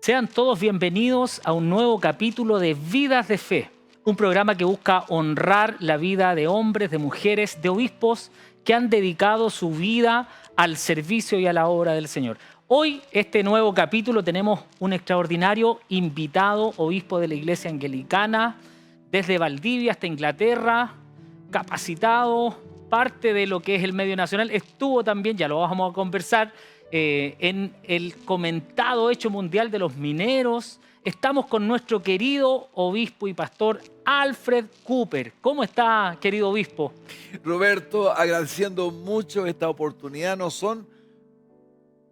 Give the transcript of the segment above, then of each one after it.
Sean todos bienvenidos a un nuevo capítulo de Vidas de Fe, un programa que busca honrar la vida de hombres, de mujeres, de obispos que han dedicado su vida al servicio y a la obra del Señor. Hoy, este nuevo capítulo, tenemos un extraordinario invitado, obispo de la Iglesia Anglicana, desde Valdivia hasta Inglaterra, capacitado, parte de lo que es el medio nacional. Estuvo también, ya lo vamos a conversar, en el comentado Hecho Mundial de los Mineros. Estamos con nuestro querido obispo y pastor Alfred Cooper. ¿Cómo está, querido obispo? Roberto, agradeciendo mucho esta oportunidad. No son,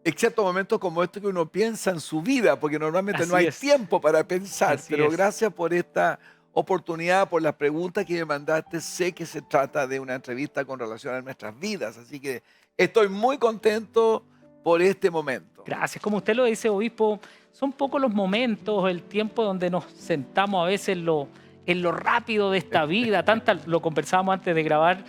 excepto momentos como este, que uno piensa en su vida, porque normalmente no hay tiempo para pensar. Pero gracias por esta oportunidad, por las preguntas que me mandaste. Sé que se trata de una entrevista con relación a nuestras vidas, así que estoy muy contento por este momento. Gracias. Como usted lo dice, obispo, son pocos los momentos, el tiempo donde nos sentamos a veces en lo rápido de esta vida. Lo conversábamos antes de grabar,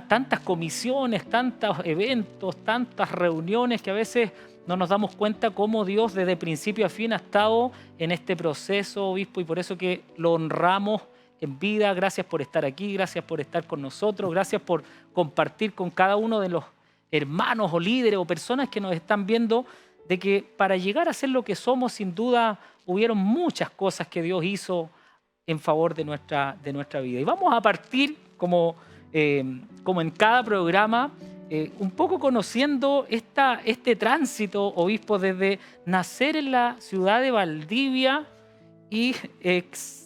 tantas comisiones, tantos eventos, tantas reuniones que a veces no nos damos cuenta cómo Dios desde principio a fin ha estado en este proceso, obispo, y por eso que lo honramos en vida. Gracias por estar aquí, gracias por estar con nosotros, gracias por compartir con cada uno de los hermanos o líderes o personas que nos están viendo, de que para llegar a ser lo que somos, sin duda, hubieron muchas cosas que Dios hizo en favor de nuestra vida. Y vamos a partir, como en cada programa, un poco conociendo este tránsito, obispo, desde nacer en la ciudad de Valdivia y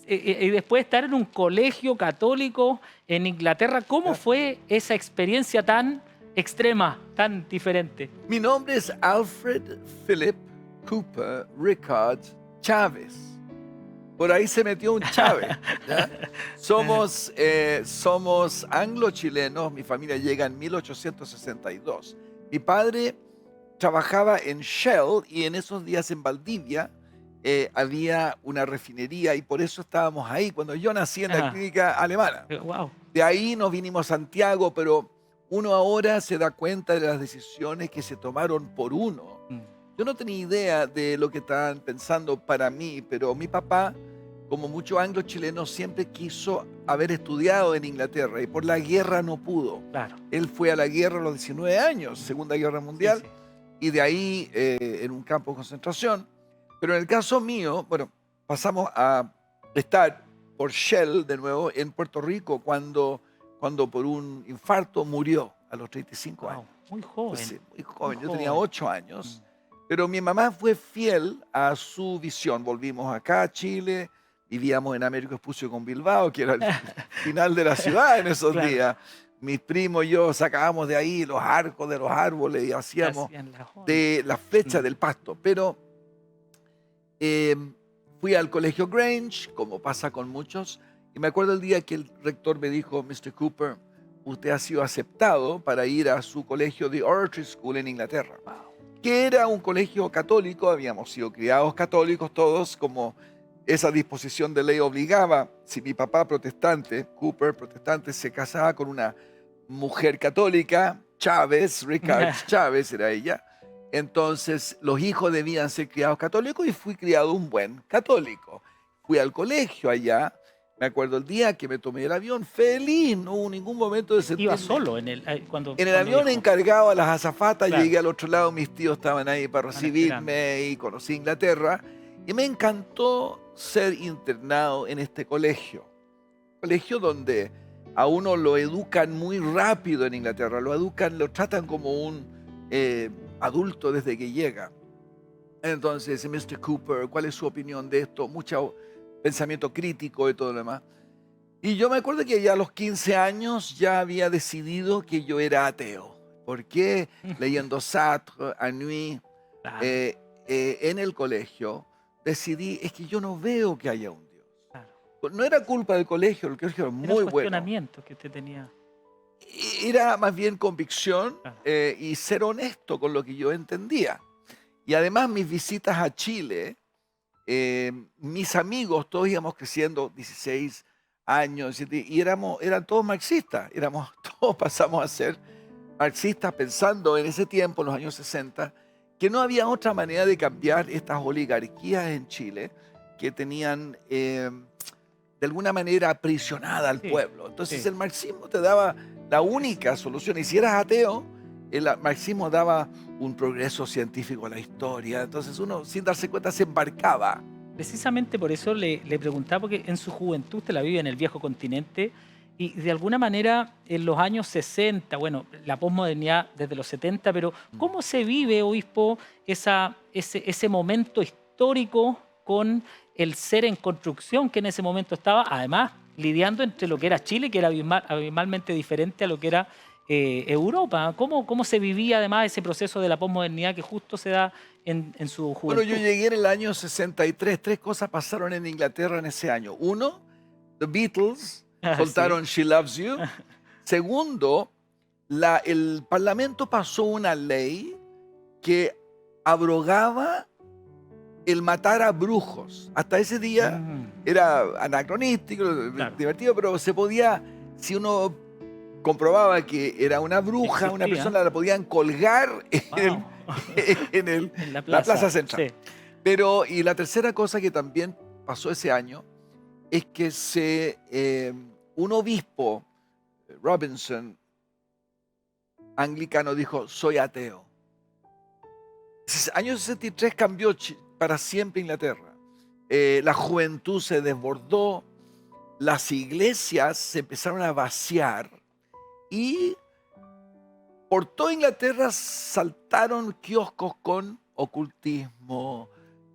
después estar en un colegio católico en Inglaterra. ¿Cómo fue esa experiencia tan extrema, tan diferente? Mi nombre es Alfred Philip Cooper Rickard Chávez. Por ahí se metió un Chávez. ¿Ya? Somos anglo-chilenos. Mi familia llega en 1862. Mi padre trabajaba en Shell y en esos días en Valdivia había una refinería y por eso estábamos ahí cuando yo nací en la clínica alemana. Wow. De ahí nos vinimos a Santiago, pero uno ahora se da cuenta de las decisiones que se tomaron por uno. Yo no tenía idea de lo que estaban pensando para mí, pero mi papá, como muchos anglo-chilenos, siempre quiso haber estudiado en Inglaterra y por la guerra no pudo. Claro. Él fue a la guerra a los 19 años, Segunda Guerra Mundial, Sí. y de ahí en un campo de concentración. Pero en el caso mío, bueno, pasamos a estar por Shell de nuevo en Puerto Rico cuando por un infarto murió a los 35 años. Muy joven. Pues sí, muy joven. Yo tenía 8 años. Pero mi mamá fue fiel a su visión. Volvimos acá a Chile, vivíamos en Américo Vespucio con Bilbao, que era el final de la ciudad en esos días. Mis primos y yo sacábamos de ahí los arcos de los árboles y hacíamos de la flecha del pasto. Pero fui al colegio Grange, como pasa con muchos, y me acuerdo el día que el rector me dijo: Mr. Cooper, usted ha sido aceptado para ir a su colegio de Oratory School en Inglaterra, que era un colegio católico. Habíamos sido criados católicos todos, como esa disposición de ley obligaba. Si mi papá protestante, Cooper protestante, se casaba con una mujer católica, Chávez, Rickard Chávez era ella, entonces los hijos debían ser criados católicos y fui criado un buen católico. Fui al colegio allá. Me acuerdo el día que me tomé el avión, feliz, no hubo ningún momento de sentirme. ¿Iba solo en el avión viajó? Encargado a las azafatas? Claro. Llegué al otro lado, mis tíos estaban ahí para recibirme y conocí Inglaterra. Y me encantó ser internado en este colegio. Colegio donde a uno lo educan muy rápido en Inglaterra, lo tratan como un adulto desde que llega. Entonces, Mr. Cooper, ¿cuál es su opinión de esto? Mucho pensamiento crítico y todo lo demás. Y yo me acuerdo que ya a los 15 años ya había decidido que yo era ateo. ¿Por qué? Leyendo Sartre, Anouilh, en el colegio, decidí, es que yo no veo que haya un Dios. Claro. No era culpa del colegio, el colegio era muy bueno. Cuestionamiento que usted tenía. Era más bien convicción y ser honesto con lo que yo entendía. Y además mis visitas a Chile, mis amigos, todos íbamos creciendo, 16 años, y eran todos marxistas. Todos pasamos a ser marxistas pensando en ese tiempo, en los años 60, que no había otra manera de cambiar estas oligarquías en Chile que tenían de alguna manera aprisionada al Sí, pueblo. Entonces sí. el marxismo te daba la única solución. Y si eras ateo, el marxismo daba un progreso científico a la historia. Entonces uno, sin darse cuenta, se embarcaba. Precisamente por eso le preguntaba, porque en su juventud usted la vive en el viejo continente y de alguna manera en los años 60, bueno, la posmodernidad desde los 70, pero ¿cómo se vive, obispo, ese momento histórico con el ser en construcción que en ese momento estaba, además lidiando entre lo que era Chile, que era abismalmente diferente a lo que era Europa? ¿Cómo se vivía además ese proceso de la posmodernidad que justo se da en su Bueno, yo juventud? llegué en el año 63. Tres cosas pasaron en Inglaterra en ese año. Uno, The Beatles Ah, sí. soltaron She Loves You. Segundo, el Parlamento pasó una ley que abrogaba el matar a brujos. Hasta ese día Mm, era anacronístico, claro. divertido, pero se podía, si uno comprobaba que era una bruja, una Existía. persona la podían colgar Wow. en En la la plaza plaza, central. sí. Pero, y la tercera cosa que también pasó ese año es que un obispo, Robinson, anglicano, dijo, soy ateo. Año 63 cambió para siempre Inglaterra. La juventud se desbordó, las iglesias se empezaron a vaciar y por toda Inglaterra saltaron kioscos con ocultismo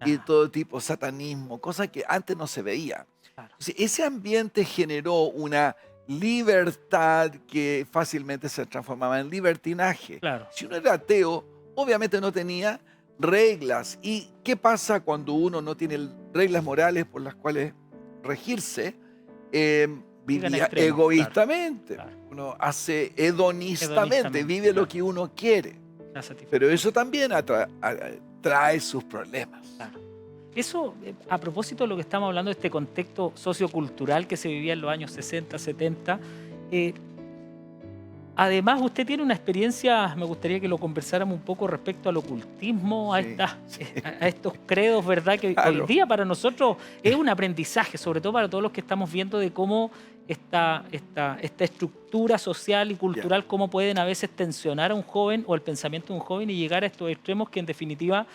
y Ah, todo tipo, satanismo, cosas que antes no se veía. claro, Ese ambiente generó una libertad que fácilmente se transformaba en libertinaje. claro. Si uno era ateo, obviamente no tenía reglas. ¿Y qué pasa cuando uno no tiene reglas morales por las cuales regirse? Llegan a Vivía extremos, claro, egoístamente. claro. Uno hace hedonistamente, Hedonistamente, vive lo claro. que uno quiere. La Pero satisfacción, eso también trae sus problemas. claro. Eso, a propósito de lo que estamos hablando, de este contexto sociocultural que se vivía en los años 60, 70, eh, además, usted tiene una experiencia, me gustaría que lo conversáramos un poco respecto al ocultismo, a, Sí, sí, a estos credos, ¿verdad? Que hoy claro. día para nosotros es un aprendizaje, sobre todo para todos los que estamos viendo de cómo esta estructura social y Ya. cultural, cómo pueden a veces tensionar a un joven o el pensamiento de un joven y llegar a estos extremos que en definitiva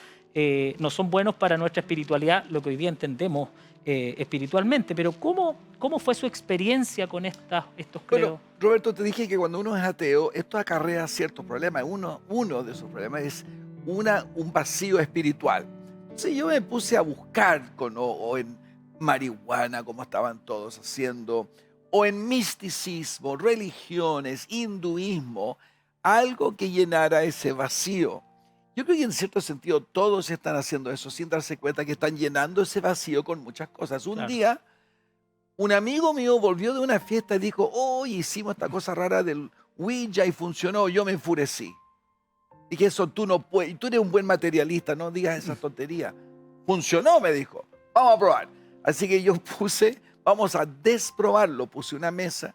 no son buenos para nuestra espiritualidad, lo que hoy día entendemos espiritualmente. Pero ¿cómo fue su experiencia con estos Bueno, credos? Roberto, te dije que cuando uno es ateo, esto acarrea ciertos problemas. Uno de esos problemas es un vacío espiritual. Entonces yo me puse a buscar o en marihuana, como estaban todos haciendo, o en misticismo, religiones, hinduismo, algo que llenara ese vacío. Yo creo que en cierto sentido todos están haciendo eso sin darse cuenta que están llenando ese vacío con muchas cosas. Un Claro. día un amigo mío volvió de una fiesta y dijo, hoy hicimos esta cosa rara del Ouija y funcionó. Yo me enfurecí. Dije, eso tú no puedes, tú eres un buen materialista, no digas esa tontería. Funcionó, me dijo, vamos a probar. Así que yo vamos a desprobarlo. Puse una mesa,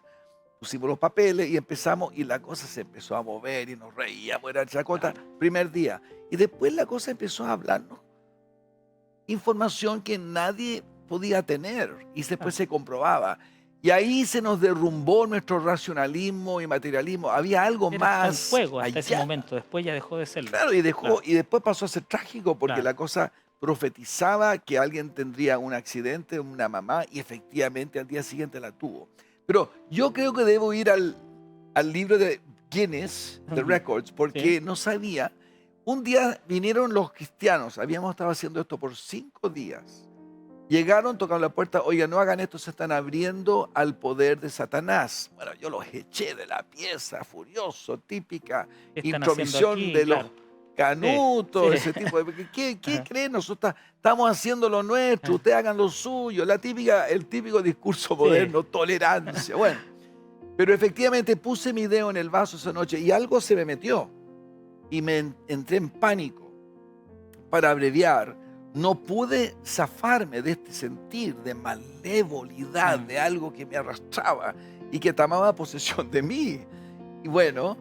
pusimos los papeles y empezamos y la cosa se empezó a mover y nos reíamos, era chacota, Claro. primer día. Y después la cosa empezó a hablarnos información que nadie podía tener y después se comprobaba. Y ahí se nos derrumbó nuestro racionalismo y materialismo. Había algo Era un más juego hasta ese allá. momento, después ya dejó de serlo. Claro, Claro, y después pasó a ser trágico porque claro. la cosa profetizaba que alguien tendría un accidente, una mamá, y efectivamente al día siguiente la tuvo. Pero yo creo que debo ir al libro de Guinness, de Ujú. Records, Sí, porque no sabía. Un día vinieron los cristianos, habíamos estado haciendo esto por 5 días. Llegaron, tocaron la puerta, oiga, no hagan esto, se están abriendo al poder de Satanás. Bueno, yo los eché de la pieza, furioso, típica ¿qué están haciendo intromisión aquí? de los Claro. Sí, sí. canutos, ese tipo de... ¿Qué Ajá, creen? Nosotros estamos haciendo lo nuestro, ajá. ustedes hagan lo suyo. El típico discurso Sí, moderno, tolerancia. Bueno, pero efectivamente puse mi dedo en el vaso esa noche y algo se me metió y entré en pánico. Para abreviar, no pude zafarme de este sentir de malevolidad, mm, de algo que me arrastraba y que tomaba posesión de mí. Y bueno,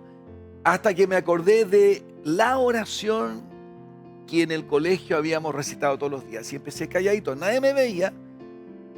hasta que me acordé de la oración que en el colegio habíamos recitado todos los días. Y empecé calladito, nadie me veía.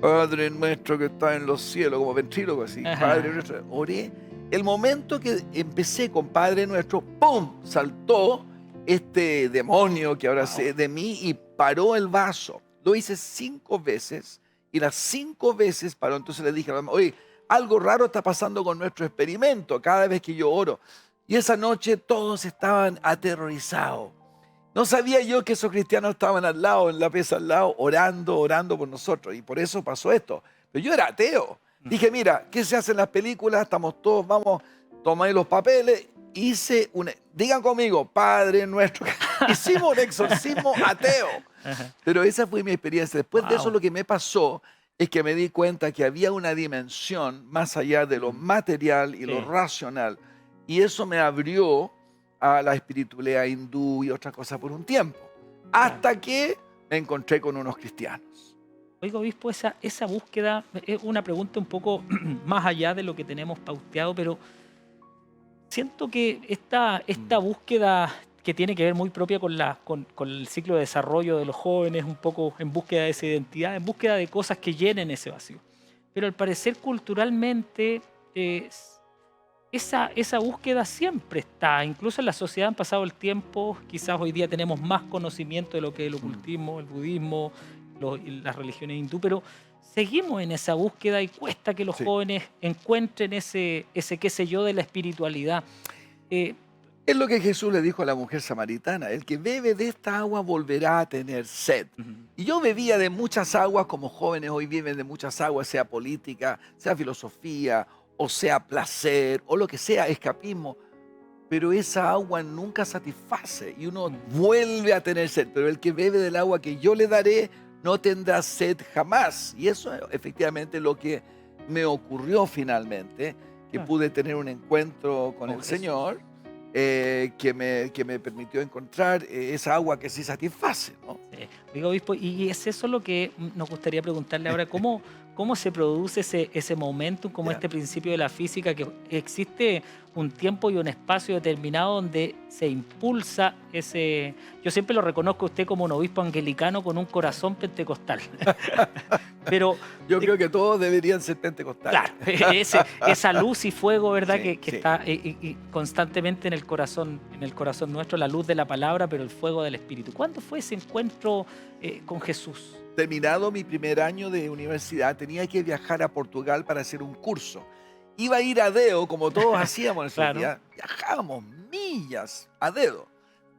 Padre nuestro que está en los cielos, como ventríloco así. Padre nuestro. Oré. El momento que empecé con Padre nuestro, ¡pum! Saltó este demonio que ahora sé de mí y paró el vaso. Lo hice 5 veces y las 5 veces paró. Entonces le dije a la mamá, oye, algo raro está pasando con nuestro experimento cada vez que yo oro. Y esa noche todos estaban aterrorizados. No sabía yo que esos cristianos estaban al lado, en la pieza al lado, orando por nosotros. Y por eso pasó esto. Pero yo era ateo. Dije, mira, ¿qué se hace en las películas? Estamos todos, vamos, tomé los papeles. Digan conmigo, Padre nuestro. Hicimos un exorcismo ateo. Pero esa fue mi experiencia. Después de eso lo que me pasó es que me di cuenta que había una dimensión más allá de lo material y lo racional. Y eso me abrió a la espiritualidad hindú y otras cosas por un tiempo. Hasta que me encontré con unos cristianos. Oiga, obispo, esa búsqueda es una pregunta un poco más allá de lo que tenemos pauteado, pero siento que esta búsqueda que tiene que ver muy propia con el ciclo de desarrollo de los jóvenes, un poco en búsqueda de esa identidad, en búsqueda de cosas que llenen ese vacío. Pero al parecer culturalmente esa búsqueda siempre está, incluso en la sociedad han pasado el tiempo, quizás hoy día tenemos más conocimiento de lo que es el ocultismo, el budismo, las religiones hindú, pero seguimos en esa búsqueda y cuesta que los jóvenes encuentren ese qué sé yo de la espiritualidad. Es lo que Jesús le dijo a la mujer samaritana, el que bebe de esta agua volverá a tener sed. Y yo bebía de muchas aguas, como jóvenes hoy viven de muchas aguas, sea política, sea filosofía, o sea placer, o lo que sea, escapismo. Pero esa agua nunca satisface y uno vuelve a tener sed. Pero el que bebe del agua que yo le daré no tendrá sed jamás. Y eso es efectivamente lo que me ocurrió finalmente, que pude tener un encuentro con el Señor, que me permitió encontrar esa agua que sí satisface, ¿no? Sí. Oiga, obispo, y es eso lo que nos gustaría preguntarle ahora, ¿cómo se produce ese momentum, como este principio de la física, que existe un tiempo y un espacio determinado donde se impulsa ese... Yo siempre lo reconozco a usted como un obispo anglicano con un corazón pentecostal. Pero yo creo que todos deberían ser pentecostales. Claro, esa luz y fuego, ¿verdad? Que está constantemente en el corazón nuestro, la luz de la palabra, pero el fuego del Espíritu. ¿Cuándo fue ese encuentro con Jesús? Terminado mi primer año de universidad, tenía que viajar a Portugal para hacer un curso. Iba a ir a dedo, como todos hacíamos en esos días. Viajábamos millas a dedo,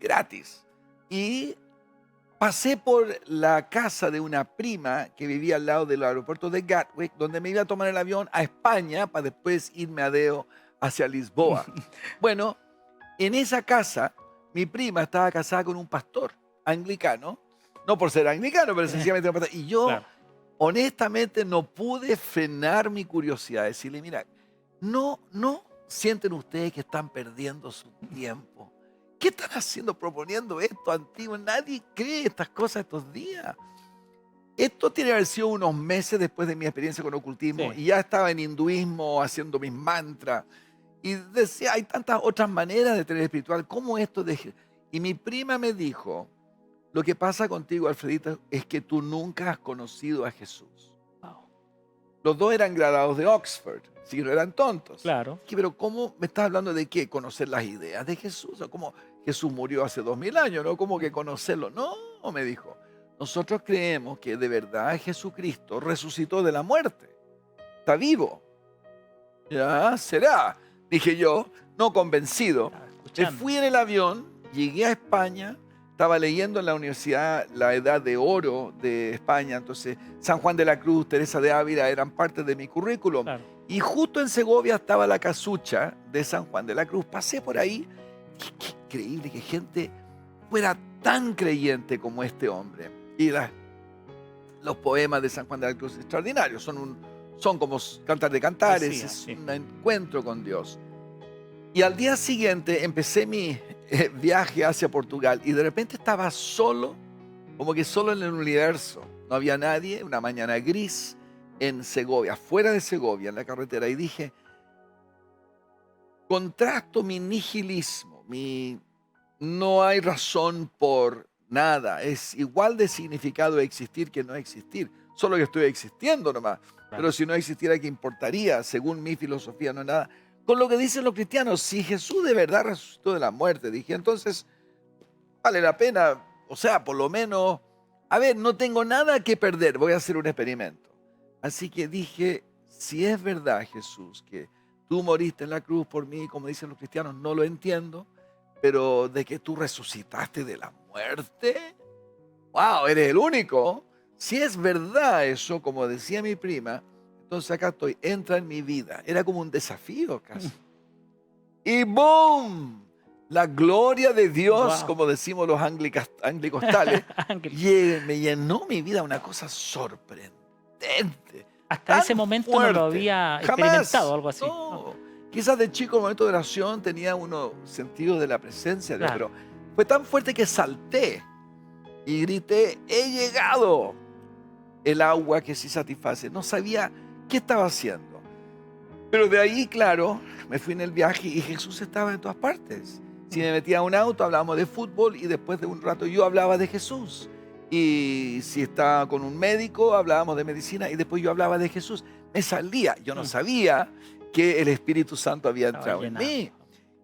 gratis. Y pasé por la casa de una prima que vivía al lado del aeropuerto de Gatwick, donde me iba a tomar el avión a España para después irme a dedo hacia Lisboa. Bueno, en esa casa, mi prima estaba casada con un pastor anglicano. No por ser anglicano, pero sencillamente un pastor. Y yo, honestamente, no pude frenar mi curiosidad. Decirle, mira, no sienten ustedes que están perdiendo su tiempo. ¿Qué están haciendo proponiendo esto antiguo? Nadie cree estas cosas estos días. Esto tiene que haber sido unos meses después de mi experiencia con ocultismo y ya estaba en hinduismo haciendo mis mantras. Y decía, hay tantas otras maneras de tener espiritual. ¿Cómo esto? Y mi prima me dijo, lo que pasa contigo, Alfredito, es que tú nunca has conocido a Jesús. Wow. Los dos eran graduados de Oxford, si no eran tontos. Claro. Pero ¿cómo me estás hablando de qué? ¿Conocer las ideas de Jesús? ¿O cómo Jesús murió hace 2000 años? ¿No? ¿Cómo que conocerlo? No, me dijo. Nosotros creemos que de verdad Jesucristo resucitó de la muerte. Está vivo. Ya, será. Dije yo, no convencido. Me fui en el avión, llegué a España. Estaba leyendo en la universidad la Edad de Oro de España, entonces San Juan de la Cruz, Teresa de Ávila eran parte de mi currículum. Claro. Y justo en Segovia estaba la casucha de San Juan de la Cruz. Pasé por ahí, qué increíble que gente fuera tan creyente como este hombre. Y los poemas de San Juan de la Cruz extraordinarios, son como cantar de cantares, es un encuentro con Dios. Y al día siguiente empecé mi viaje hacia Portugal y de repente estaba solo, como que solo en el universo. No había nadie, una mañana gris en Segovia, fuera de Segovia, en la carretera. Y dije, contrasto mi nihilismo, no hay razón por nada. Es igual de significado existir que no existir. Solo que estoy existiendo nomás. Claro. Pero si no existiera, ¿qué importaría? Según mi filosofía, no es nada. Con lo que dicen los cristianos, si Jesús de verdad resucitó de la muerte, dije, entonces vale la pena, o sea, por lo menos, a ver, no tengo nada que perder, voy a hacer un experimento. Así que dije, si es verdad, Jesús, que tú moriste en la cruz por mí, como dicen los cristianos, no lo entiendo, pero de que tú resucitaste de la muerte, wow, eres el único. Si es verdad eso, como decía mi prima, entonces acá estoy, entra en mi vida. Era como un desafío casi. Y ¡boom! La gloria de Dios, Wow. como decimos los anglicostales, Ángel. me llenó mi vida una cosa sorprendente, Hasta ese tan momento no lo fuerte. había experimentado, Jamás, algo así. no. Quizás de chico, en el momento de oración, tenía uno sentido de la presencia de Dios, Claro. pero fue tan fuerte que salté y grité, he llegado. El agua que sí satisface. No sabía qué estaba haciendo. Pero de ahí, claro, me fui en el viaje y Jesús estaba en todas partes. Si me metía a un auto, hablábamos de fútbol y después de un rato yo hablaba de Jesús. Y si estaba con un médico, hablábamos de medicina y después yo hablaba de Jesús. Me salía. Yo no sabía que el Espíritu Santo había Estaba entrado en llenado. mí.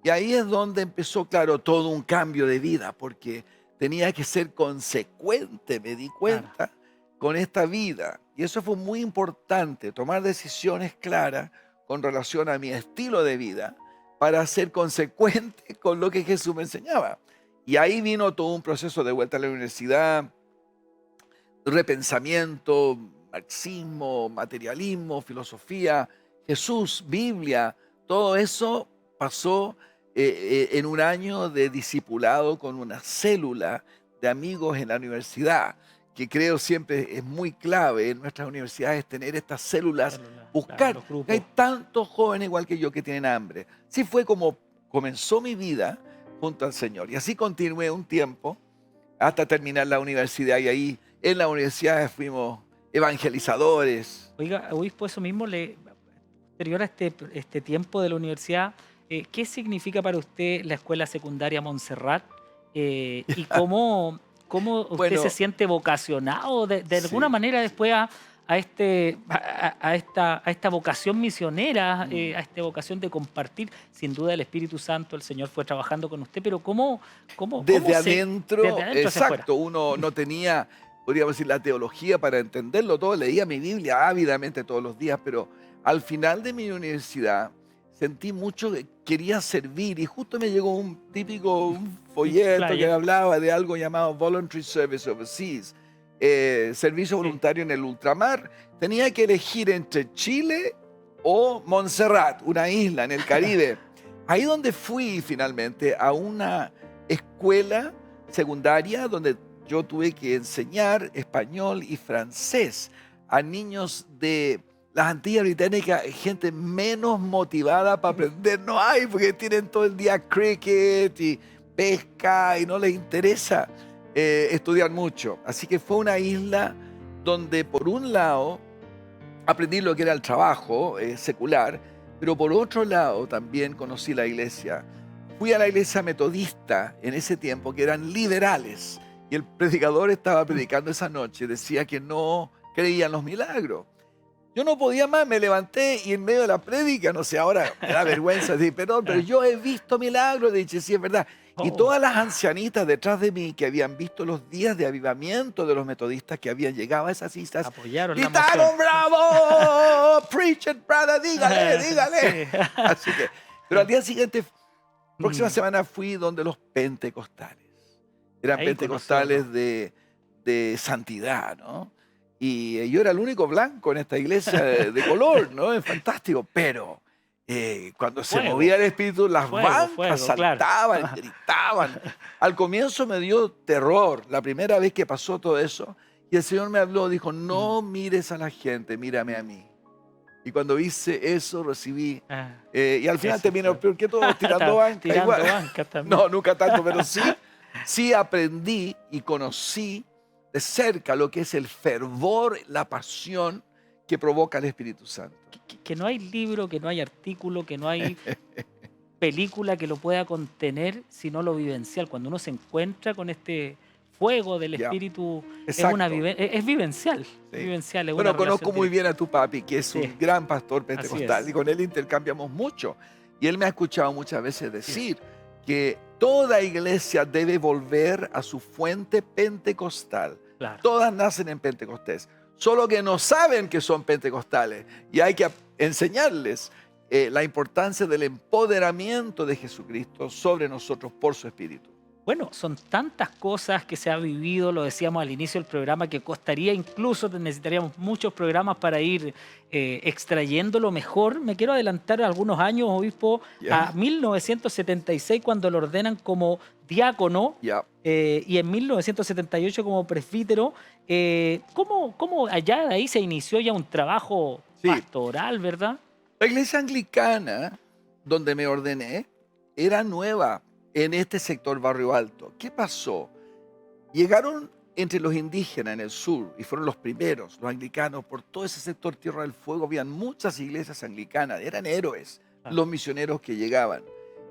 Y ahí es donde empezó, claro, todo un cambio de vida, porque tenía que ser consecuente, me di cuenta, con esta vida. Y eso fue muy importante, tomar decisiones claras con relación a mi estilo de vida para ser consecuente con lo que Jesús me enseñaba. Y ahí vino todo un proceso de vuelta a la universidad, repensamiento, marxismo, materialismo, filosofía, Jesús, Biblia, todo eso pasó en un año de discipulado con una célula de amigos en la universidad, que creo siempre es muy clave en nuestras universidades tener estas células, Claro, buscar, los que hay grupos. tantos jóvenes igual que yo que tienen hambre. Sí fue como comenzó mi vida junto al Señor. Y así continué un tiempo hasta terminar la universidad y ahí en la universidad fuimos evangelizadores. Oiga, obispo, eso mismo, posterior a este tiempo de la universidad, ¿qué significa para usted la escuela secundaria Montserrat? ¿Y cómo usted se Bueno, siente vocacionado de alguna sí. manera después a esta vocación misionera, Mm. a esta vocación de compartir? Sin duda el Espíritu Santo, el Señor fue trabajando con usted, pero ¿cómo Desde se... Desde adentro, adentro hacia afuera. exacto, uno no tenía, podríamos decir, la teología para entenderlo todo. Leía mi Biblia ávidamente todos los días, pero al final de mi universidad sentí mucho que quería servir y justo me llegó un Un folleto que flyer. hablaba de algo llamado Voluntary Service Overseas, servicio Sí. voluntario en el ultramar. Tenía que elegir entre Chile o Montserrat, una isla en el Caribe. Ahí donde fui finalmente a una escuela secundaria donde yo tuve que enseñar español y francés a niños de las Antillas Británicas, gente menos motivada para aprender no hay, porque tienen todo el día cricket y pesca y no les interesa estudiar mucho. Así que fue una isla donde por un lado aprendí lo que era el trabajo secular, pero por otro lado también conocí la iglesia. Fui a la iglesia metodista en ese tiempo, que eran liberales, y el predicador estaba predicando esa noche, decía que no creían los milagros. Yo no podía más, me levanté y en medio de la prédica, no sé, ahora me da vergüenza decir, perdón, pero yo he visto milagros, dije, sí, es verdad. Y Oh, todas las ancianitas detrás de mí que habían visto los días de avivamiento de los metodistas que habían llegado a esas islas, apoyaron la moción. gritaron, bravo, preach it, brother, dígale, dígale. Sí. Así que, pero al día siguiente, próxima Mm, semana fui donde los pentecostales. Eran ahí conoció, ¿no? pentecostales de santidad, ¿no? Y yo era el único blanco en esta iglesia de color, ¿no? Es fantástico. Pero cuando se Fuego, movía el espíritu, las bancas fuego, claro. saltaban, gritaban. Al comienzo me dio terror, la primera vez que pasó todo eso. Y el Señor me habló, dijo, Mm, no mires a la gente, mírame a mí. Y cuando hice eso, recibí. ah, Y al final eso terminé fue. peor que todos, tirando Está banca. tirando Igual. banca también. No, nunca tanto, pero sí aprendí y conocí de cerca lo que es el fervor, la pasión que provoca el Espíritu Santo. Que no hay libro, que no hay artículo, que no hay película que lo pueda contener, sino lo vivencial. Cuando uno se encuentra con este fuego del Ya. Espíritu es Exacto. es vivencial. Sí. Vivencial, es Bueno, una conozco relación muy directa. bien a tu papi, que es Sí, un gran pastor así pentecostal, es. y con él intercambiamos mucho. Y él me ha escuchado muchas veces Así es. decir que toda iglesia debe volver a su fuente pentecostal. Claro. Todas nacen en Pentecostés, solo que no saben que son pentecostales. Y hay que enseñarles la importancia del empoderamiento de Jesucristo sobre nosotros por su Espíritu. Bueno, son tantas cosas que se ha vivido, lo decíamos al inicio del programa, que costaría incluso, necesitaríamos muchos programas para ir extrayendo lo mejor. Me quiero adelantar algunos años, obispo, Ya. a 1976, cuando lo ordenan como diácono, Ya. y en 1978 como presbítero. ¿Cómo allá de ahí se inició ya un trabajo Sí. pastoral, verdad? La iglesia anglicana, donde me ordené, era nueva en este sector Barrio Alto. ¿Qué pasó? Llegaron entre los indígenas en el sur y fueron los primeros, los anglicanos, por todo ese sector Tierra del Fuego. Habían muchas iglesias anglicanas, eran héroes los misioneros que llegaban.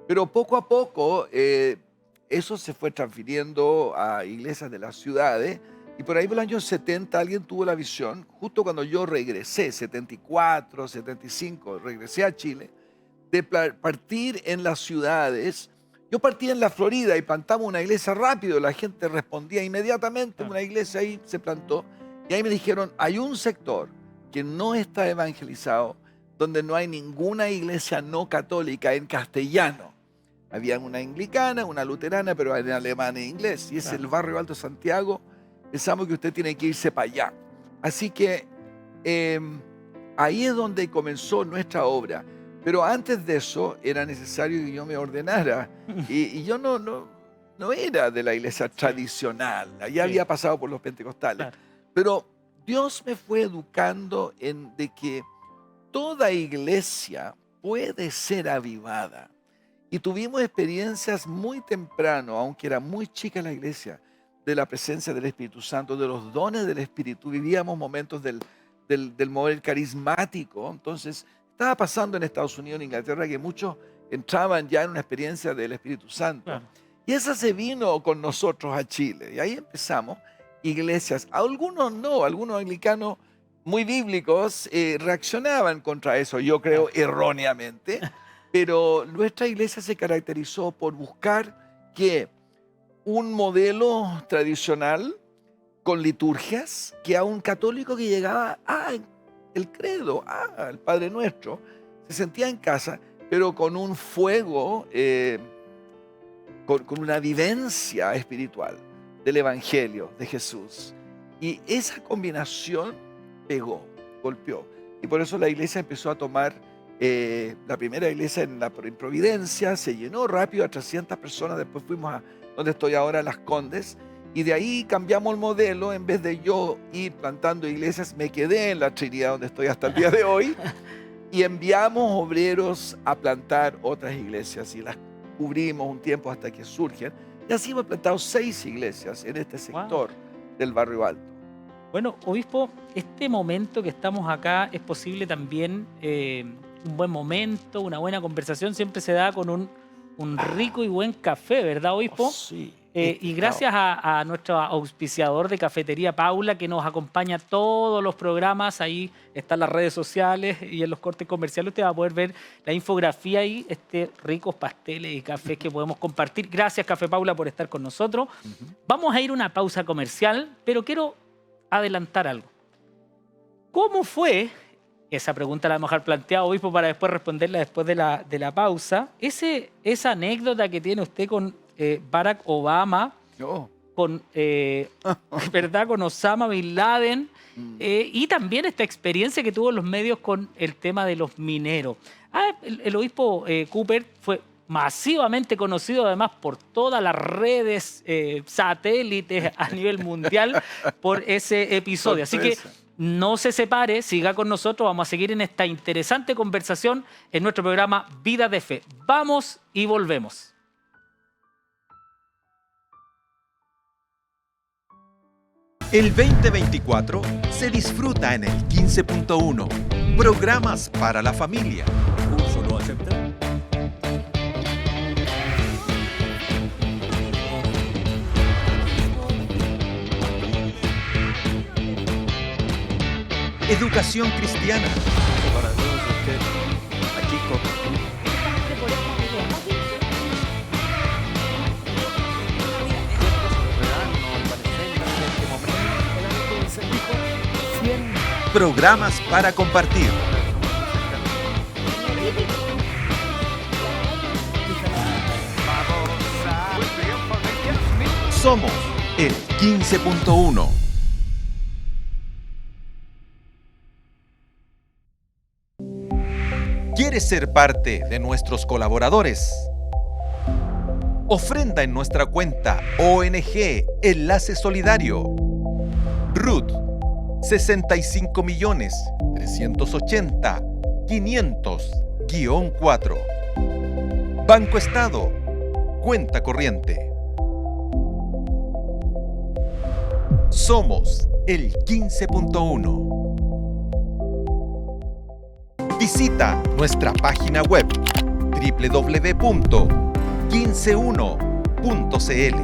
Pero poco a poco eso se fue transfiriendo a iglesias de las ciudades. Y por ahí por los años 70 alguien tuvo la visión, justo cuando yo regresé, 74, 75, regresé a Chile, de partir en las ciudades. Yo partí en la Florida y plantamos una iglesia rápido, la gente respondía inmediatamente, una iglesia ahí se plantó. Y ahí me dijeron, hay un sector que no está evangelizado, donde no hay ninguna iglesia no católica en castellano. Había una anglicana, una luterana, pero en alemán e inglés. Y es el Barrio Alto de Santiago. Pensamos que usted tiene que irse para allá. Así que ahí es donde comenzó nuestra obra. Pero antes de eso era necesario que yo me ordenara. Y yo no era de la iglesia tradicional. Allá había pasado por los pentecostales. Claro. Pero Dios me fue educando de que toda iglesia puede ser avivada. Y tuvimos experiencias muy temprano, aunque era muy chica la iglesia, de la presencia del Espíritu Santo, de los dones del Espíritu. Vivíamos momentos del mover carismático. Entonces, estaba pasando en Estados Unidos, en Inglaterra, que muchos entraban ya en una experiencia del Espíritu Santo. Claro. Y esa se vino con nosotros a Chile. Y ahí empezamos iglesias. Algunos no, algunos anglicanos muy bíblicos reaccionaban contra eso, yo creo erróneamente. Pero nuestra iglesia se caracterizó por buscar que un modelo tradicional con liturgias, que a un católico que llegaba, el credo, el Padre Nuestro, se sentía en casa, pero con un fuego, con una vivencia espiritual del Evangelio de Jesús. Y esa combinación pegó, golpeó. Y por eso la iglesia empezó a tomar, la primera iglesia en Providencia, se llenó rápido a 300 personas, después fuimos a donde estoy ahora, Las Condes, y de ahí cambiamos el modelo. En vez de yo ir plantando iglesias, me quedé en la Trinidad, donde estoy hasta el día de hoy, y enviamos obreros a plantar otras iglesias, y las cubrimos un tiempo hasta que surgen, y así hemos plantado 6 iglesias en este sector del Barrio Alto. Bueno, obispo, este momento que estamos acá es posible también, un buen momento, una buena conversación, siempre se da con un rico y buen café, ¿verdad, obispo? Sí. Y gracias a nuestro auspiciador de Cafetería Paula, que nos acompaña todos los programas. Ahí están las redes sociales y en los cortes comerciales usted va a poder ver la infografía y ricos pasteles y cafés que podemos compartir. Gracias, Café Paula, por estar con nosotros. Vamos a ir a una pausa comercial, pero quiero adelantar algo. ¿Cómo fue? Esa pregunta la vamos a dejar planteada, obispo, para después responderla después de la pausa. Esa anécdota que tiene usted con Barack Obama, con, ¿verdad? Con Osama Bin Laden, y también esta experiencia que tuvo en los medios con el tema de los mineros. El obispo Cooper fue masivamente conocido además por todas las redes satélites a nivel mundial por ese episodio. Así que no se separe, siga con nosotros, vamos a seguir en esta interesante conversación en nuestro programa Vida de Fe. Vamos y volvemos. El 2024 se disfruta en el 15.1. Programas para la familia. ¿Curso no acepta? educación cristiana, Para todos ustedes, aquí con programas para compartir. Somos el 15.1. ¿Quieres ser parte de nuestros colaboradores? Ofrenda en nuestra cuenta ONG Enlace Solidario. RUT 65.380.500-4. Banco Estado. Cuenta corriente. Somos el 15.1. Visita nuestra página web www.15uno.cl.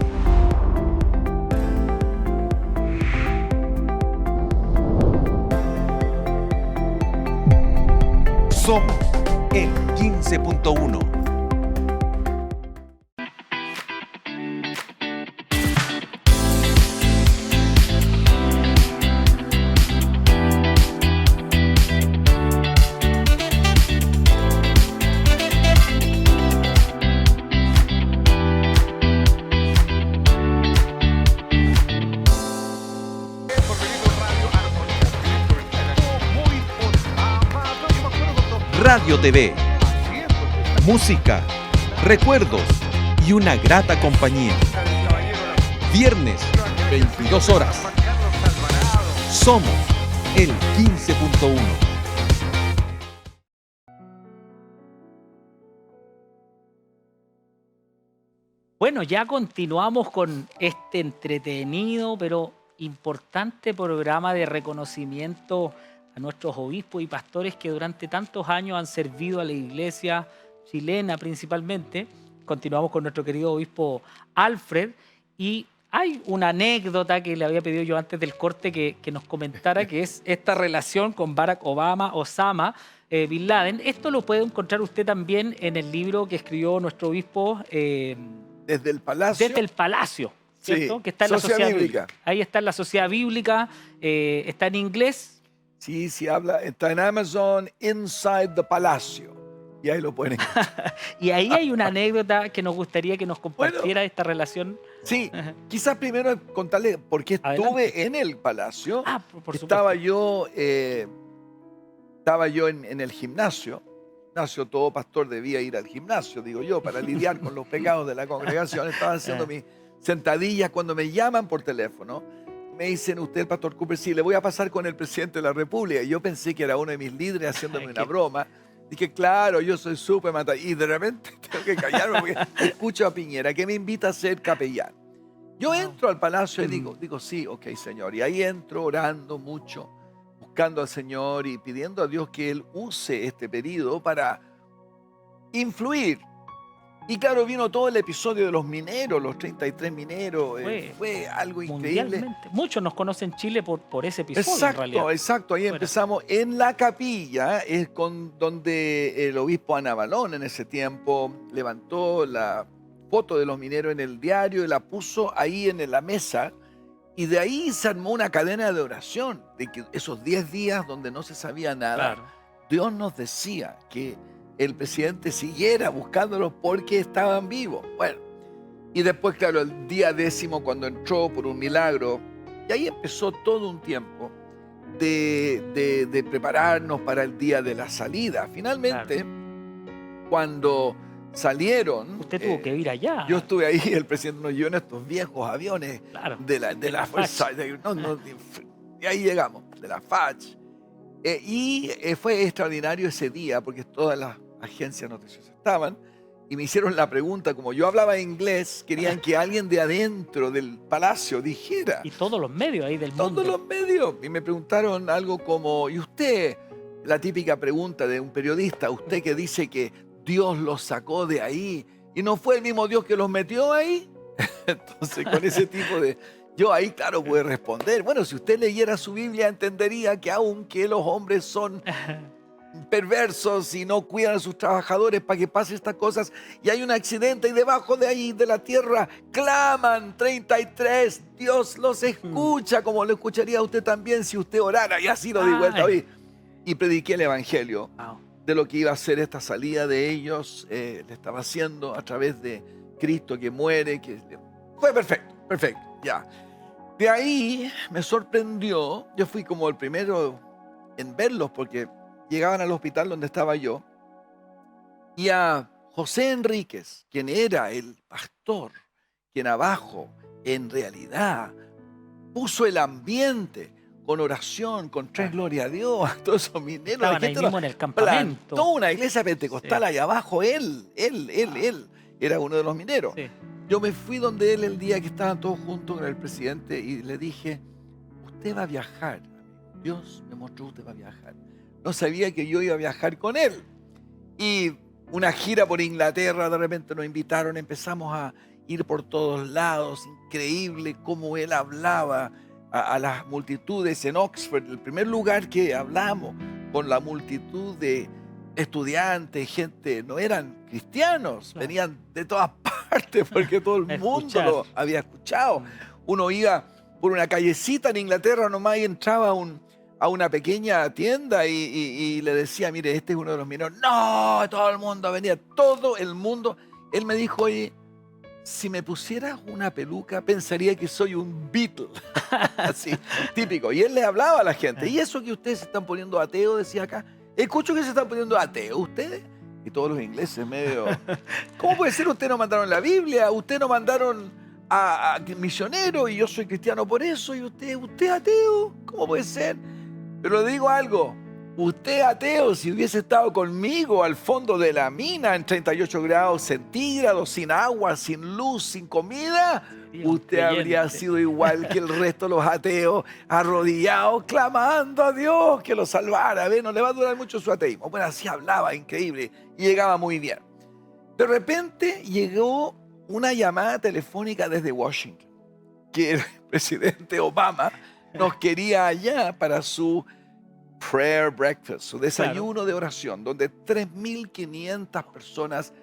Somos el 15.1. Radio TV, música, recuerdos y una grata compañía. Viernes, 22 horas. Somos el 15.1. Bueno, ya continuamos con este entretenido pero importante programa de reconocimiento a nuestros obispos y pastores que durante tantos años han servido a la iglesia chilena principalmente. Continuamos con nuestro querido obispo Alfred y hay una anécdota que le había pedido yo antes del corte que nos comentara, que es esta relación con Barack Obama, Osama Bin Laden. Esto lo puede encontrar usted también en el libro que escribió nuestro obispo desde el Palacio. Desde el Palacio, ¿cierto? Sí, Que está en la Sociedad Sociedad Bíblica. Bíblica. Ahí está en la Sociedad Bíblica, está en inglés. Sí, sí habla, está en Amazon, Inside the Palacio. Y ahí lo pueden encontrar. Y ahí hay una anécdota que nos gustaría que nos compartiera esta relación. Sí, quizás primero contarle por qué estuve Adelante. en el Palacio. Ah, por Estaba supuesto. yo en el gimnasio. Todo pastor debía ir al gimnasio, digo yo, para lidiar con los pecados de la congregación. Estaba haciendo mis sentadillas cuando me llaman por teléfono. Me dicen, usted, el pastor Cooper, sí, le voy a pasar con el presidente de la República. Y yo pensé que era uno de mis líderes haciéndome una broma. Dije, claro, yo soy súper matado. Y de repente tengo que callarme porque escucho a Piñera que me invita a ser capellán. Yo entro al Palacio y digo, sí, ok, Señor. Y ahí entro orando mucho, buscando al Señor y pidiendo a Dios que Él use este periodo para influir. Y claro, vino todo el episodio de los mineros, los 33 mineros. Fue algo increíble. Mundialmente. Muchos nos conocen en Chile por ese episodio, en realidad. Exacto. Ahí empezamos en la capilla, es donde el obispo Ana Balón en ese tiempo levantó la foto de los mineros en el diario y la puso ahí en la mesa. Y de ahí se armó una cadena de oración, de que esos 10 días donde no se sabía nada, Claro. Dios nos decía que el presidente siguiera buscándolos porque estaban vivos. Bueno, y después, claro, el día 10 cuando entró por un milagro, y ahí empezó todo un tiempo de prepararnos para el día de la salida. Finalmente, cuando salieron... Usted tuvo que ir allá. Yo estuve ahí, el presidente nos llevó en estos viejos aviones de la Fuerza. Y ahí llegamos, de la FACH. Fue extraordinario ese día porque todas las agencias noticiosas estaban y me hicieron la pregunta, como yo hablaba inglés, querían que alguien de adentro del palacio dijera. Y todos los medios ahí del mundo. Todos los medios. Y me preguntaron algo como, ¿y usted? La típica pregunta de un periodista, usted que dice que Dios los sacó de ahí y no fue el mismo Dios que los metió ahí. Entonces, con ese tipo de... Yo ahí, claro, pude responder. Bueno, si usted leyera su Biblia, entendería que aunque los hombres son perversos y no cuidan a sus trabajadores para que pasen estas cosas, y hay un accidente y debajo de ahí, de la tierra, claman 33. Dios los escucha, como lo escucharía usted también si usted orara. Y así lo di vuelta hoy. Y prediqué el Evangelio de lo que iba a ser esta salida de ellos. Le estaba haciendo a través de Cristo que muere. Fue perfecto, perfecto, ya. De ahí me sorprendió, yo fui como el primero en verlos porque llegaban al hospital donde estaba yo, y a José Enríquez, quien era el pastor, quien abajo en realidad puso el ambiente con oración, con tres gloria a Dios, a todos esos mineros. Estaban ahí mismo en el campamento. Plantó una iglesia pentecostal ahí abajo, él era uno de los mineros. Sí. Yo me fui donde él el día que estaban todos juntos con el presidente y le dije, usted va a viajar, Dios me mostró, usted va a viajar. No sabía que yo iba a viajar con él. Y una gira por Inglaterra, de repente nos invitaron, empezamos a ir por todos lados, increíble cómo él hablaba a las multitudes en Oxford, el primer lugar que hablamos con la multitud de estudiantes, gente, no eran cristianos, claro, venían de todas partes porque todo el mundo lo había escuchado. Uno iba por una callecita en Inglaterra nomás y entraba a una pequeña tienda y le decía, mire, este es uno de los mineros. No, todo el mundo venía, todo el mundo. Él me dijo, oye, si me pusieras una peluca pensaría que soy un Beatle. Así, típico. Y él le hablaba a la gente. Y eso que ustedes se están poniendo ateos, decía acá, escucho que se están poniendo ateos ustedes. Y todos los ingleses medio, ¿cómo puede ser? Ustedes no mandaron la Biblia, ustedes no mandaron a misioneros y yo soy cristiano por eso y usted ateo, ¿cómo puede ser? Pero le digo algo, usted ateo, si hubiese estado conmigo al fondo de la mina en 38 grados centígrados, sin agua, sin luz, sin comida, usted habría sido igual que el resto de los ateos, arrodillados, clamando a Dios que lo salvara. No le va a durar mucho su ateísmo. Bueno, así hablaba, increíble, y llegaba muy bien. De repente llegó una llamada telefónica desde Washington, que el presidente Obama nos quería allá para su prayer breakfast, su desayuno de oración, donde 3.500 personas.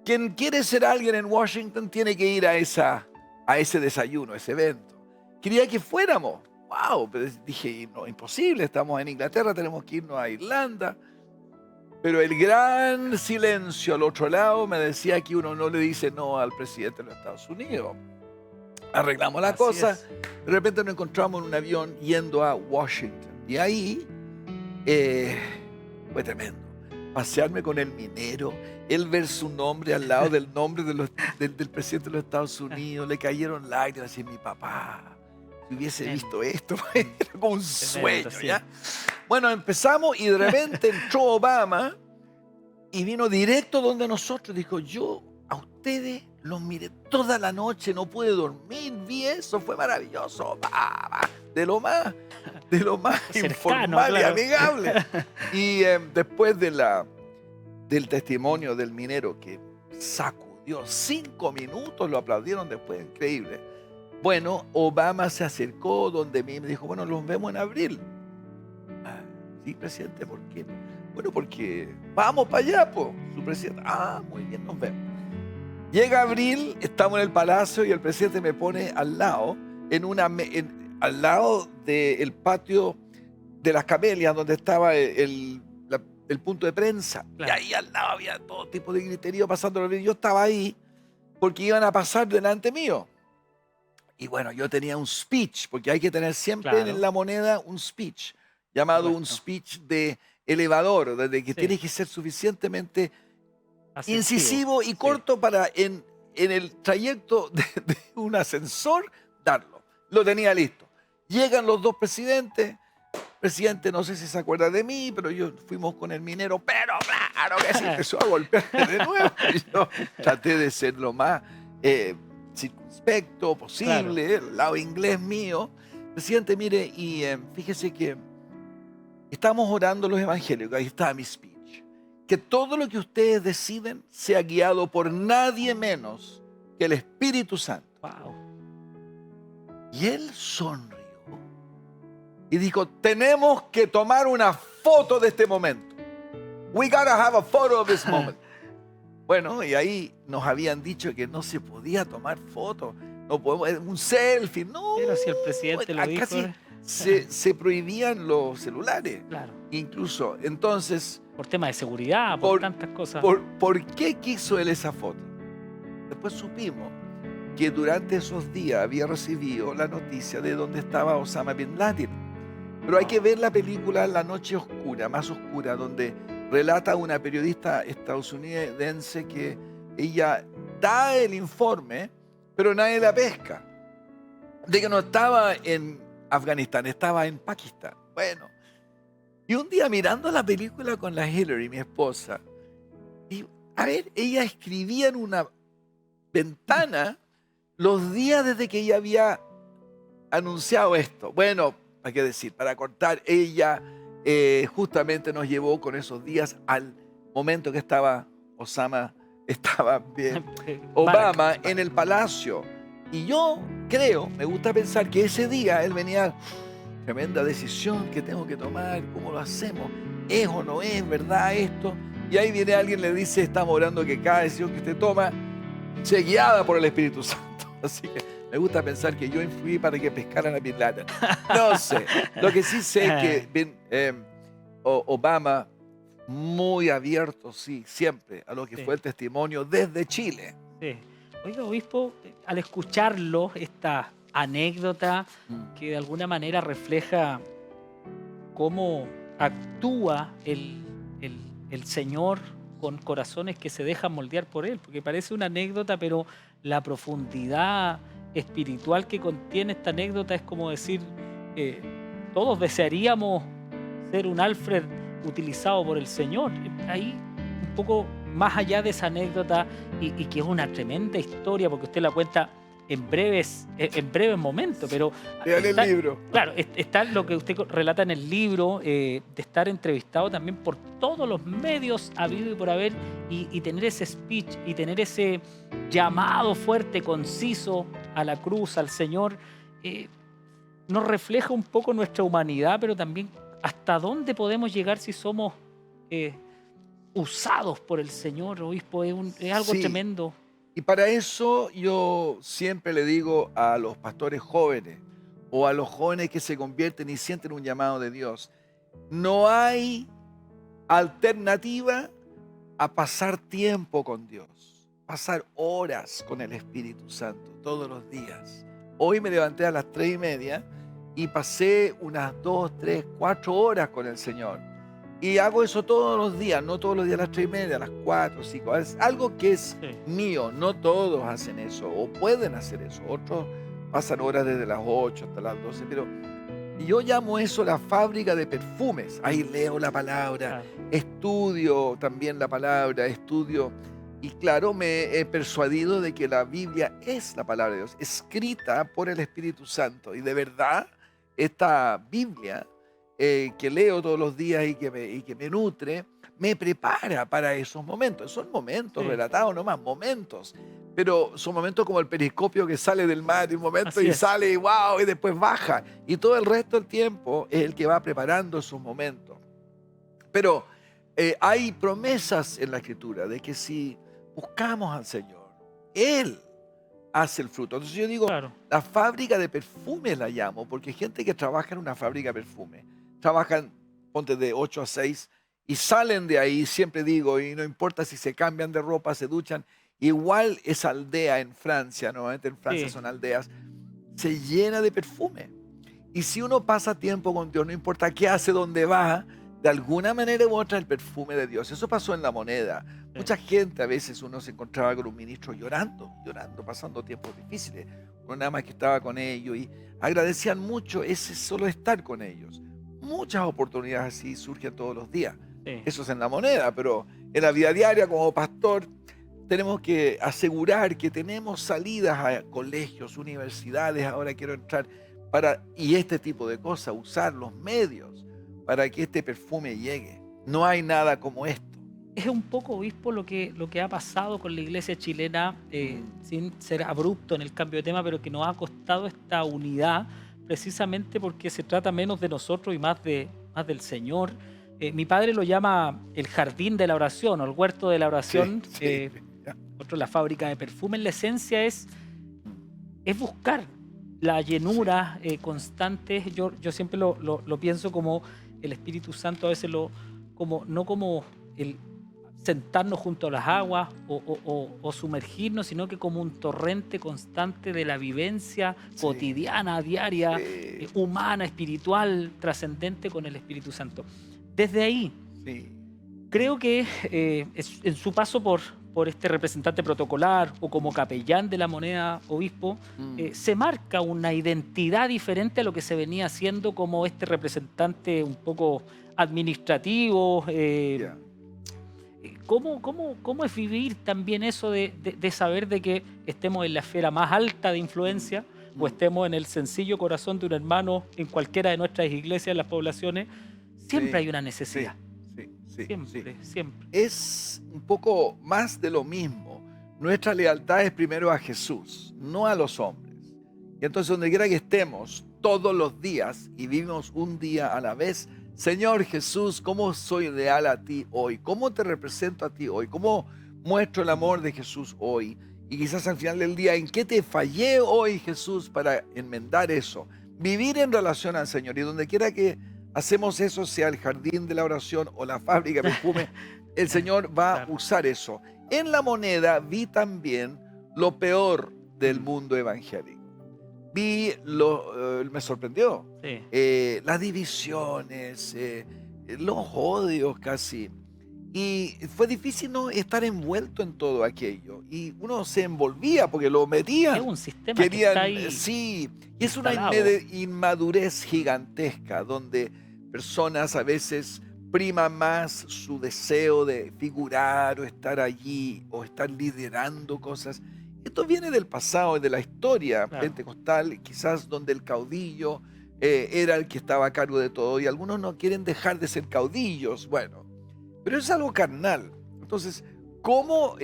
Quien quiere ser alguien en Washington tiene que ir a ese desayuno, a ese evento. Quería que fuéramos. ¡Wow! Pero dije, no, imposible, estamos en Inglaterra, tenemos que irnos a Irlanda. Pero el gran silencio al otro lado me decía que uno no le dice no al presidente de los Estados Unidos. Arreglamos la cosa. De repente nos encontramos en un avión yendo a Washington. Y ahí fue tremendo. Pasearme con el minero, él ver su nombre al lado del nombre del presidente de los Estados Unidos, le cayeron lágrimas y mi papá, si hubiese visto esto, era como un sueño, ¿ya? Bueno, empezamos y de repente entró Obama y vino directo donde nosotros, dijo, yo a ustedes los miré toda la noche, no pude dormir, vi eso, fue maravilloso, de lo más cercano, informal y amigable. Y después del testimonio del minero que sacudió 5 minutos, lo aplaudieron después, increíble. Bueno, Obama se acercó donde mí y me dijo, bueno, los vemos en abril. Sí, presidente, ¿por qué? Bueno, porque vamos para allá, pues, su presidente. Muy bien, nos vemos. Llega abril, estamos en el palacio y el presidente me pone al lado, al lado del patio de las camelias, donde estaba el punto de prensa. Claro. Y ahí al lado había todo tipo de griterío pasando. Yo estaba ahí porque iban a pasar delante mío. Y bueno, yo tenía un speech, porque hay que tener siempre en la moneda un speech, llamado un speech de elevador, de que tiene que ser suficientemente incisivo y corto para en el trayecto de un ascensor darlo. Lo tenía listo. Llegan los dos presidentes. Presidente, no sé si se acuerda de mí, pero fuimos con el minero, pero claro que sí, empezó a golpearme de nuevo. Y yo traté de ser lo más circunspecto posible, el lado inglés mío. Presidente, mire, y fíjese que estamos orando los evangélicos, ahí está mi speech. Que todo lo que ustedes deciden sea guiado por nadie menos que el Espíritu Santo. Wow. Y él sonrió y dijo, tenemos que tomar una foto de este momento. We gotta have a photo of this moment. Bueno, y ahí nos habían dicho que no se podía tomar fotos. No podemos, un selfie, no. Pero si el presidente lo dijo. Casi se prohibían los celulares. Claro. Incluso, entonces... Por tema de seguridad, por tantas cosas. ¿Por qué quiso él esa foto? Después supimos que durante esos días había recibido la noticia de dónde estaba Osama Bin Laden. Pero hay que ver la película La Noche Oscura, más oscura, donde relata una periodista estadounidense que ella da el informe, pero nadie la pesca. De que no estaba en Afganistán, estaba en Pakistán. Bueno, y un día mirando la película con la Hillary, mi esposa, y a ver, ella escribía en una ventana los días desde que ella había anunciado esto. Bueno, hay que decir, para cortar, ella justamente nos llevó con esos días al momento que estaba Obama en el palacio. Y yo creo, me gusta pensar que ese día él venía, tremenda decisión que tengo que tomar, ¿cómo lo hacemos? ¿Es o no es verdad esto? Y ahí viene alguien y le dice, estamos orando que cada decisión que usted toma sea guiada por el Espíritu Santo. Así que me gusta pensar que yo influí para que pescaran a Bin Laden. No sé. Lo que sí sé es que Obama, muy abierto, sí, siempre a lo que fue el testimonio desde Chile. Sí. Oiga, obispo, al escucharlo, esta anécdota que de alguna manera refleja cómo actúa el Señor con corazones que se dejan moldear por Él, porque parece una anécdota, pero la profundidad espiritual que contiene esta anécdota es como decir, todos desearíamos ser un Alfred utilizado por el Señor. Ahí un poco más allá de esa anécdota y que es una tremenda historia porque usted la cuenta en breves momentos, pero en el libro. Claro, está lo que usted relata en el libro, de estar entrevistado también por todos los medios habido y por haber y tener ese speech y tener ese llamado fuerte, conciso a la cruz, al Señor, nos refleja un poco nuestra humanidad, pero también hasta dónde podemos llegar si somos usados por el Señor, obispo. Es algo tremendo. Y para eso yo siempre le digo a los pastores jóvenes o a los jóvenes que se convierten y sienten un llamado de Dios, no hay alternativa a pasar tiempo con Dios, pasar horas con el Espíritu Santo todos los días. Hoy me levanté a las 3:30 y pasé unas 2, 3, 4 horas con el Señor. Y hago eso todos los días, no todos los días a las 3:30, a las 4, 5. Es algo que es mío, no todos hacen eso o pueden hacer eso. Otros pasan horas desde las 8 hasta las 12, pero yo llamo eso la fábrica de perfumes. Ahí leo la palabra, estudio también la palabra, y claro, me he persuadido de que la Biblia es la palabra de Dios, escrita por el Espíritu Santo. Y de verdad, esta Biblia que leo todos los días y que me nutre, me prepara para esos momentos. Son momentos relatados, no más momentos, pero son momentos como el periscopio que sale del mar de un momento y sale y wow, y después baja. Y todo el resto del tiempo es el que va preparando esos momentos. Pero hay promesas en la Escritura de que si buscamos al Señor, Él hace el fruto. Entonces yo digo, la fábrica de perfumes la llamo, porque hay gente que trabaja en una fábrica de perfumes. Trabajan, ponte, de 8 a 6 y salen de ahí, siempre digo, y no importa si se cambian de ropa, se duchan, igual esa aldea en Francia, normalmente en Francia son aldeas, se llena de perfume. Y si uno pasa tiempo con Dios, no importa qué hace, dónde va, de alguna manera u otra el perfume de Dios. Eso pasó en La Moneda. Mucha gente, a veces uno se encontraba con un ministro llorando, pasando tiempos difíciles. Uno nada más que estaba con ellos y agradecían mucho ese solo estar con ellos. Muchas oportunidades así surgen todos los días. Eso es en La Moneda, pero en la vida diaria como pastor tenemos que asegurar que tenemos salidas a colegios, universidades. Ahora quiero entrar y este tipo de cosas, usar los medios para que este perfume llegue. No hay nada como esto. es un poco, obispo, lo que ha pasado con la iglesia chilena, sin ser abrupto en el cambio de tema, pero que nos ha costado esta unidad, precisamente porque se trata menos de nosotros y más del Señor. Mi padre lo llama el jardín de la oración o el huerto de la oración, Sí, ya. otro la fábrica de perfume. La esencia es buscar la llenura constante. Yo siempre lo pienso como el Espíritu Santo, a veces no como el sentarnos junto a las aguas o sumergirnos, sino que como un torrente constante de la vivencia Sí. cotidiana, diaria, Sí. humana, espiritual, trascendente con el Espíritu Santo. Desde ahí, Sí. creo que en su paso por este representante protocolar o como capellán de la moneda, obispo, se marca una identidad diferente a lo que se venía haciendo como este representante un poco administrativo. Ya. ¿Cómo es vivir también eso de saber de que estemos en la esfera más alta de influencia o estemos en el sencillo corazón de un hermano en cualquiera de nuestras iglesias, en las poblaciones? Siempre Sí, hay una necesidad. Sí. Siempre, siempre. Es un poco más de lo mismo. Nuestra lealtad es primero a Jesús, no a los hombres. Y entonces donde quiera que estemos, todos los días, y vivimos un día a la vez, Señor Jesús, ¿cómo soy leal a ti hoy? ¿Cómo te represento a ti hoy? ¿Cómo muestro el amor de Jesús hoy? Y quizás al final del día, ¿en qué te fallé hoy, Jesús, para enmendar eso? Vivir en relación al Señor. Y donde quiera que hacemos eso, sea el jardín de la oración o la fábrica de perfume, el Señor va a Claro. usar eso. En la moneda vi también lo peor del mundo evangélico. Me sorprendió. Sí. Las divisiones, los odios casi. Y fue difícil no estar envuelto en todo aquello. Y uno se envolvía porque lo Es metían. un sistema que Querían, está ahí sí. Y es una instalado. inmadurez gigantesca donde personas a veces priman más su deseo de figurar o estar allí o estar liderando cosas. Esto viene del pasado, de la historia Claro. pentecostal, quizás donde el caudillo era el que estaba a cargo de todo y algunos no quieren dejar de ser caudillos. Bueno, pero es algo carnal. Entonces, ¿cómo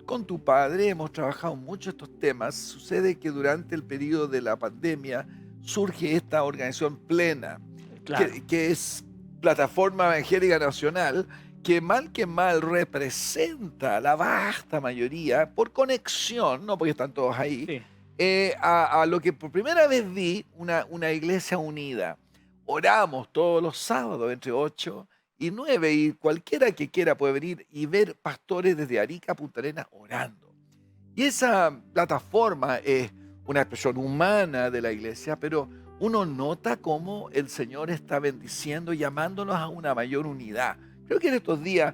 con tu padre hemos trabajado mucho estos temas? Sucede que durante el periodo de la pandemia surge esta organización Plena, Claro. que es Plataforma Evangélica Nacional, que mal representa a la vasta mayoría por conexión, no porque están todos ahí, Sí. a lo que por primera vez vi una iglesia unida. Oramos todos los sábados entre 8 y 9 y cualquiera que quiera puede venir y ver pastores desde Arica a Punta Arenas orando. Y esa plataforma es una expresión humana de la iglesia, pero uno nota cómo el Señor está bendiciendo, llamándonos a una mayor unidad. Creo que en estos días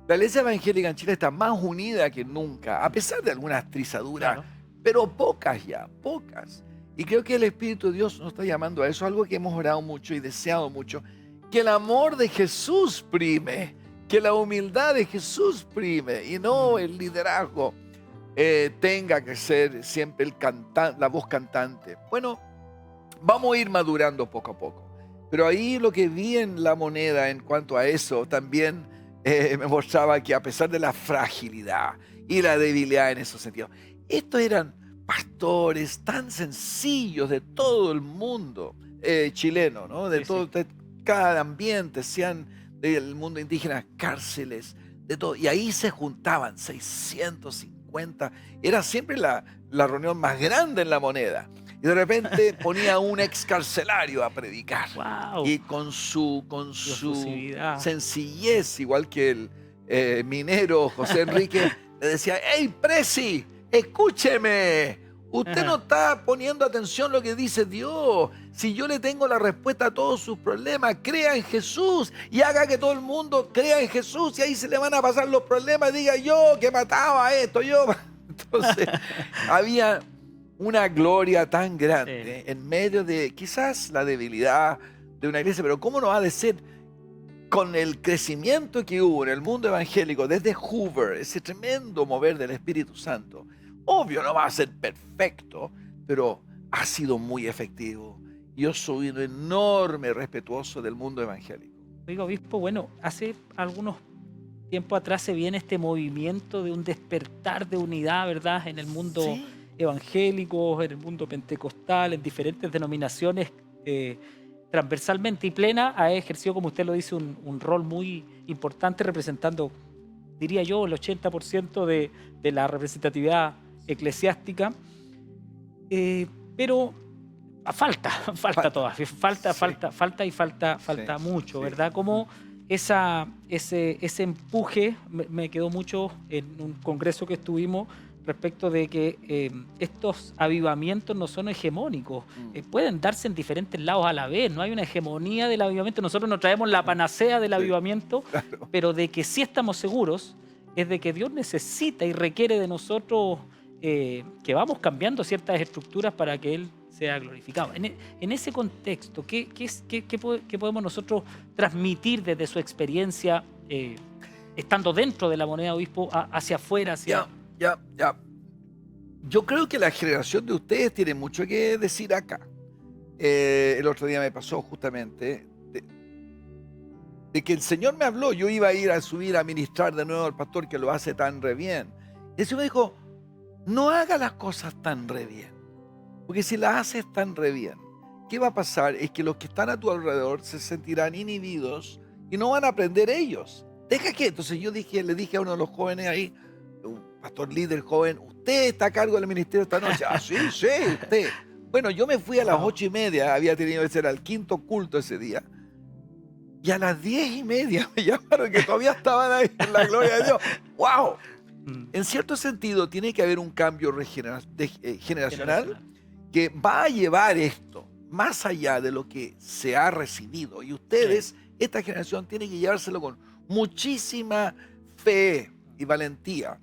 la iglesia evangélica en Chile está más unida que nunca, a pesar de algunas trizaduras, Claro. pero pocas ya, pocas. Y creo que el Espíritu de Dios nos está llamando a eso, algo que hemos orado mucho y deseado mucho, que el amor de Jesús prime, que la humildad de Jesús prime y no el liderazgo tenga que ser siempre la voz cantante. Bueno, vamos a ir madurando poco a poco. Pero ahí lo que vi en la moneda en cuanto a eso también me mostraba que a pesar de la fragilidad y la debilidad en esos sentidos, estos eran pastores tan sencillos de todo el mundo chileno, ¿no? De Sí, todo, sí. de cada ambiente, sean del mundo indígena, cárceles, de todo. Y ahí se juntaban 650. Era siempre la reunión más grande en la moneda. Y de repente ponía un excarcelario a predicar. Wow. Y con su efusividad. sencillez, igual que el minero José Enrique, le decía: ¡Hey, presi, escúcheme! Usted no está poniendo atención a lo que dice Dios. Si yo le tengo la respuesta a todos sus problemas, crea en Jesús y haga que todo el mundo crea en Jesús y ahí se le van a pasar los problemas. Diga: yo que mataba esto, yo. Entonces, había una gloria tan grande en medio de quizás la debilidad de una iglesia, pero ¿cómo no ha de ser con el crecimiento que hubo en el mundo evangélico desde Hoover, ese tremendo mover del Espíritu Santo? Obvio, no va a ser perfecto, pero ha sido muy efectivo. Yo soy un enorme respetuoso del mundo evangélico. Oiga, obispo, bueno, hace algunos tiempo atrás se viene este movimiento de un despertar de unidad, ¿verdad? En el mundo Sí. evangélico, en el mundo pentecostal, en diferentes denominaciones, transversalmente. Y Plena ha ejercido, como usted lo dice, un rol muy importante representando, diría yo, el 80% de la representatividad eclesiástica. Pero falta todavía, falta Sí, mucho, sí. ¿verdad? Como ese empuje me quedó mucho en un congreso que estuvimos respecto de que estos avivamientos no son hegemónicos, pueden darse en diferentes lados a la vez, no hay una hegemonía del avivamiento, nosotros no traemos la panacea del Sí, avivamiento, claro. pero de que sí estamos seguros es de que Dios necesita y requiere de nosotros que vamos cambiando ciertas estructuras para que Él sea glorificado. En ese contexto, ¿qué podemos nosotros transmitir desde su experiencia, estando dentro de la moneda, obispo, hacia afuera? Ya. Yo creo que la generación de ustedes tiene mucho que decir acá. El otro día me pasó justamente de que el Señor me habló. Yo iba a ir a subir a ministrar de nuevo al pastor que lo hace tan re bien. Y el Señor me dijo, no haga las cosas tan re bien. Porque si las haces tan re bien, ¿qué va a pasar? Es que los que están a tu alrededor se sentirán inhibidos y no van a aprender ellos. Deja que. Entonces le dije a uno de los jóvenes ahí, un pastor líder joven, usted está a cargo del ministerio esta noche. Ah, sí, usted. Bueno, yo me fui a las 8:30, había tenido que ser al quinto culto ese día. Y a las 10:30 me llamaron que todavía estaban ahí en la gloria de Dios. ¡Wow! En cierto sentido, tiene que haber un cambio generacional que va a llevar esto más allá de lo que se ha recibido. Y ustedes, esta generación, tiene que llevárselo con muchísima fe y valentía.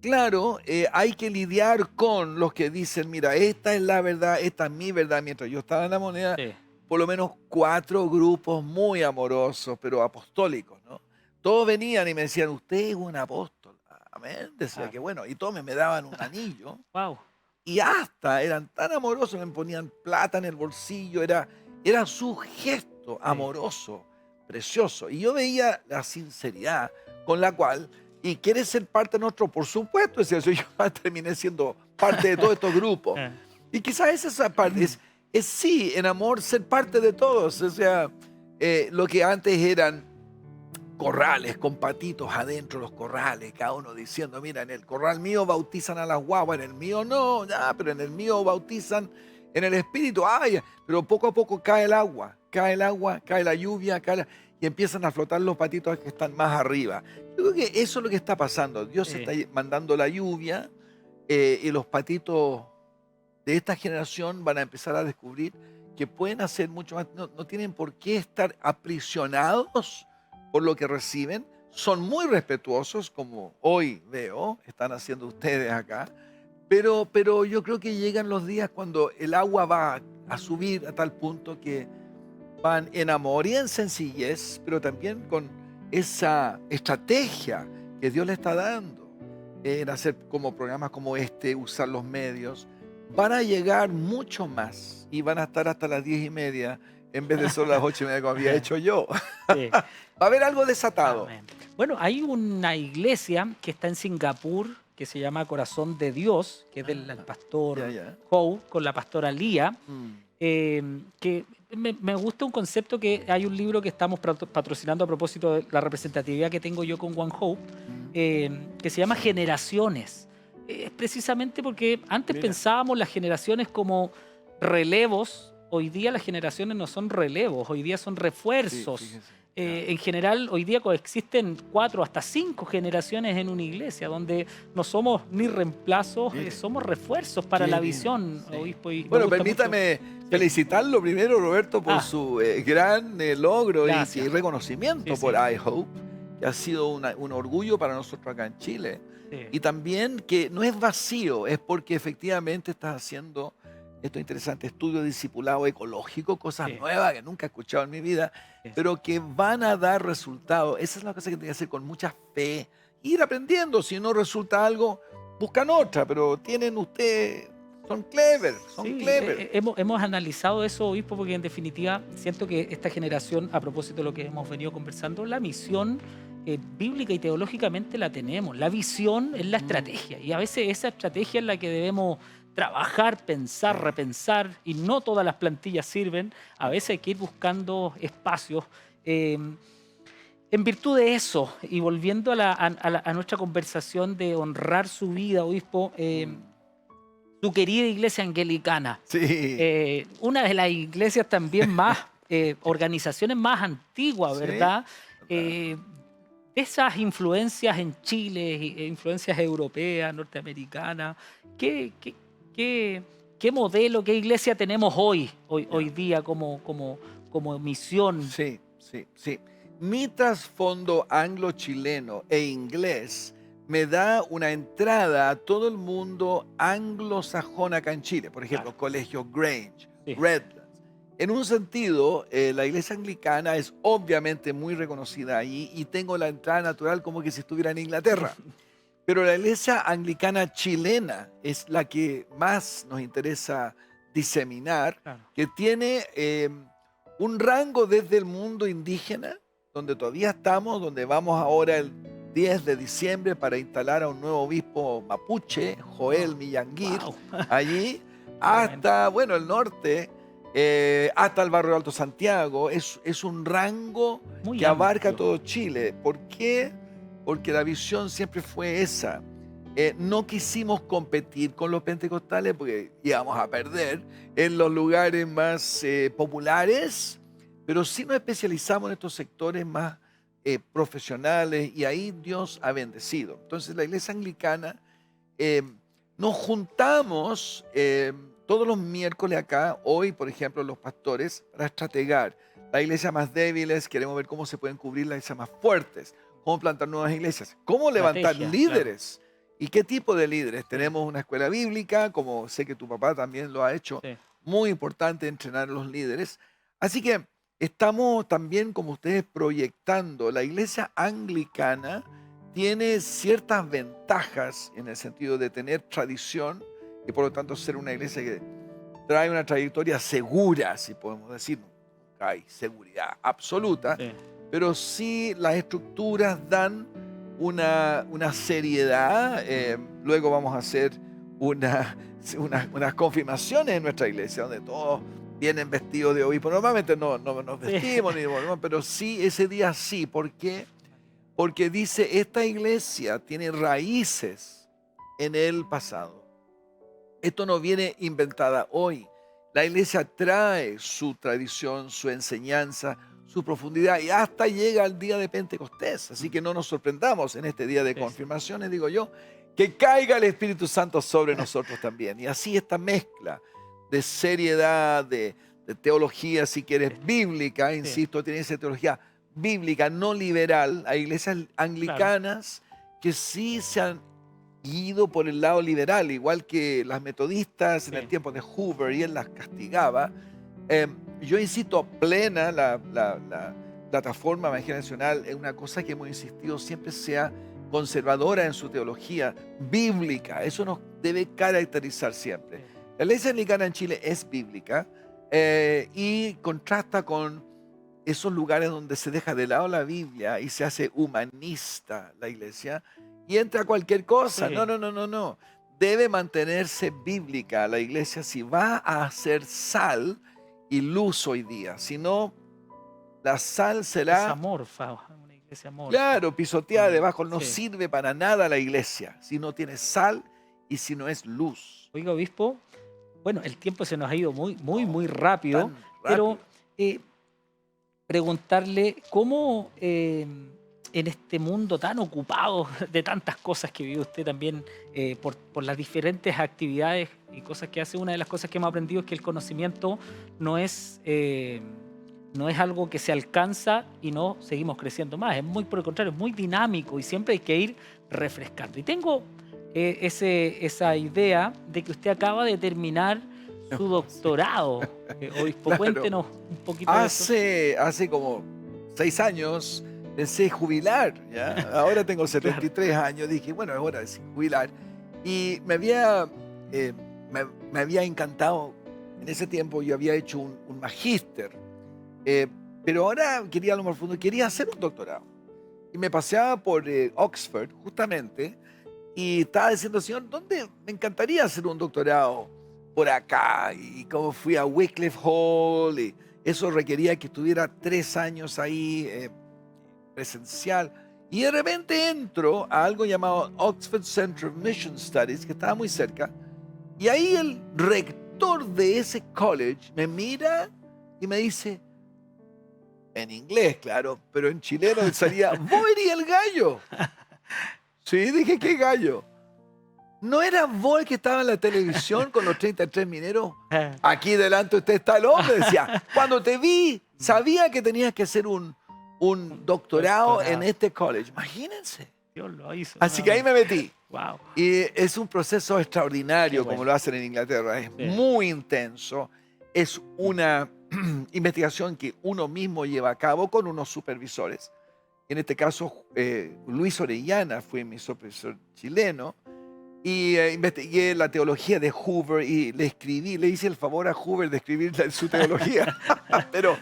Claro, hay que lidiar con los que dicen, mira, esta es la verdad, esta es mi verdad. Mientras yo estaba en la moneda, por lo menos 4 grupos muy amorosos, pero apostólicos, ¿no? Todos venían y me decían, usted es un apóstol. Amén. Decía que bueno, y todos me daban un anillo. Wow. Y hasta eran tan amorosos, me ponían plata en el bolsillo, era su gesto amoroso, precioso. Y yo veía la sinceridad con la cual, y quieres ser parte de nuestro, por supuesto, decía eso, yo terminé siendo parte de todos estos grupos. Y quizás esa parte es sí, en amor, ser parte de todos. O sea, lo que antes eran corrales con patitos adentro, los corrales, cada uno diciendo, mira, en el corral mío bautizan a las guaguas, en el mío no, ya, pero en el mío bautizan en el Espíritu, ay, pero poco a poco cae el agua, cae la lluvia, y empiezan a flotar los patitos que están más arriba. Yo creo que eso es lo que está pasando. Dios está mandando la lluvia y los patitos de esta generación van a empezar a descubrir que pueden hacer mucho más, no tienen por qué estar aprisionados por lo que reciben, son muy respetuosos, como hoy veo, están haciendo ustedes acá, pero yo creo que llegan los días cuando el agua va a subir a tal punto que van en amor y en sencillez, pero también con esa estrategia que Dios le está dando, en hacer como programas como este, usar los medios, van a llegar mucho más y van a estar hasta las 10:30 en vez de solo las 8:30 como había hecho yo. Sí. Va a haber algo desatado. Amén. Bueno, hay una iglesia que está en Singapur que se llama Corazón de Dios, que es del pastor Howe con la pastora Lía, que me gusta un concepto que hay un libro que estamos patrocinando a propósito de la representatividad que tengo yo con Juan Hope, que se llama Generaciones. Precisamente porque antes pensábamos las generaciones como relevos, hoy día las generaciones no son relevos, hoy día son refuerzos. Sí, en general, hoy día coexisten 4 hasta 5 generaciones en una iglesia, donde no somos ni reemplazos, somos refuerzos para la visión, obispo. Y bueno, permítame felicitarlo primero, Roberto, por su gran logro y reconocimiento por iHope, que ha sido un orgullo para nosotros acá en Chile. Y también que no es vacío, es porque efectivamente estás haciendo estos interesantes estudios de discipulado ecológico, cosas nuevas que nunca he escuchado en mi vida, pero que van a dar resultados. Esa es la cosa que tiene que hacer con mucha fe. Ir aprendiendo, si no resulta algo, buscan otra, pero tienen ustedes, son clever. Hemos analizado eso, obispo, porque en definitiva siento que esta generación, a propósito de lo que hemos venido conversando, la misión bíblica y teológicamente la tenemos. La visión es la estrategia y a veces esa estrategia es la que debemos trabajar, pensar, repensar, y no todas las plantillas sirven. A veces hay que ir buscando espacios. En virtud de eso, y volviendo a nuestra conversación de honrar su vida, obispo, su querida iglesia anglicana, Sí. una de las iglesias también más, organizaciones más antiguas, Sí, ¿verdad? total. Esas influencias en Chile, influencias europeas, norteamericanas, ¿qué modelo, qué iglesia tenemos hoy Ya. día como misión? Sí, sí, sí. Mi trasfondo anglo-chileno e inglés me da una entrada a todo el mundo anglosajón acá en Chile. Por ejemplo, Claro, Colegio Grange, sí. Redlands. En un sentido, la iglesia anglicana es obviamente muy reconocida allí y tengo la entrada natural como que si estuviera en Inglaterra. Pero la iglesia anglicana chilena es la que más nos interesa diseminar, Claro. que tiene un rango desde el mundo indígena, donde todavía estamos, donde vamos ahora el 10 de diciembre para instalar a un nuevo obispo mapuche, Joel Millanguir, Wow, allí, tremendo. hasta, bueno, el norte, hasta el barrio Alto Santiago. Es un rango Muy que abarca amplio. todo Chile. ¿Por qué? Porque la visión siempre fue esa. No quisimos competir con los pentecostales porque íbamos a perder en los lugares más populares, pero sí nos especializamos en estos sectores más profesionales y ahí Dios ha bendecido. Entonces la iglesia anglicana, eh, nos juntamos todos los miércoles acá, hoy por ejemplo los pastores, para estrategar. Las iglesias más débiles, queremos ver cómo se pueden cubrir las iglesias más fuertes, cómo plantar nuevas iglesias, cómo levantar Estrategia, claro. líderes. ¿Y qué tipo de líderes? Sí, Tenemos una escuela bíblica, como sé que tu papá también lo ha hecho, sí. muy importante entrenar a los líderes. Así que estamos también, como ustedes, proyectando. La iglesia anglicana tiene ciertas ventajas en el sentido de tener tradición y por lo tanto ser una iglesia que trae una trayectoria segura, si podemos decir. Nunca hay seguridad absoluta, Sí. pero sí las estructuras dan una seriedad. Luego vamos a hacer unas confirmaciones en nuestra iglesia, donde todos vienen vestidos de obispo. Normalmente no nos Sí. vestimos, ni volvemos, pero sí, ese día sí. ¿Por qué? Porque dice, esta iglesia tiene raíces en el pasado. Esto no viene inventada hoy. La iglesia trae su tradición, su enseñanza, su profundidad y hasta llega al día de Pentecostés. Así que no nos sorprendamos en este día de Sí, sí. confirmaciones, digo yo, que caiga el Espíritu Santo sobre nosotros también. Y así esta mezcla de seriedad, de teología, si quieres, bíblica, Sí, insisto, tiene esa teología bíblica, no liberal. Hay iglesias claro. anglicanas que sí se han ido por el lado liberal, igual que las metodistas en el Sí, tiempo de Hoover, y él las castigaba. Eh, yo insisto, plena la plataforma Evangélica Nacional es una cosa que hemos insistido siempre sea conservadora en su teología bíblica. Eso nos debe caracterizar siempre. sí. La iglesia anglicana en Chile es bíblica y contrasta con esos lugares donde se deja de lado la Biblia y se hace humanista la iglesia y entra cualquier cosa. Sí. No. Debe mantenerse bíblica la iglesia si va a hacer sal y luz hoy día. Si no, la sal Es será, amorfa, una iglesia amorfa. claro, pisoteada debajo. No Sí. sirve para nada la iglesia si no tiene sal y si no es luz. Oiga, obispo, bueno, el tiempo se nos ha ido muy rápido, Tan pero rápido. preguntarle cómo en este mundo tan ocupado de tantas cosas que vive usted también, por las diferentes actividades y cosas que hace, una de las cosas que hemos aprendido es que el conocimiento no es algo que se alcanza y no seguimos creciendo más. Es muy por el contrario, es muy dinámico y siempre hay que ir refrescando. Y tengo esa idea de que usted acaba de terminar su doctorado. Obispo, Claro. cuéntenos un poquito de eso. Hace como 6 años pensé jubilar, ¿ya? Ahora tengo 73 años, dije, bueno, es hora de jubilar. Y me había encantado, en ese tiempo yo había hecho un magíster, pero ahora quería lo más profundo, quería hacer un doctorado. y me paseaba por Oxford, justamente, y estaba diciendo, Señor, ¿dónde me encantaría hacer un doctorado por acá? Y como fui a Wycliffe Hall, y eso requería que estuviera 3 años ahí presencial. Y de repente entro a algo llamado Oxford Center of Mission Studies, que estaba muy cerca, y ahí el rector de ese college me mira y me dice, en inglés, claro, pero en chileno él salía, vos eres el gallo. Sí, dije, ¿qué gallo? ¿No era vos el que estaba en la televisión con los 33 mineros? Aquí delante usted está el hombre, decía. Cuando te vi, sabía que tenías que hacer un doctorado en este college. Imagínense. Dios lo hizo. Así que ahí me metí. Wow. Y es un proceso extraordinario, Qué bueno. como lo hacen en Inglaterra. Es Sí. muy intenso. Es una investigación que uno mismo lleva a cabo con unos supervisores. En este caso, Luis Orellana fue mi supervisor chileno. Y investigué la teología de Hoover y le hice el favor a Hoover de escribir su teología. Pero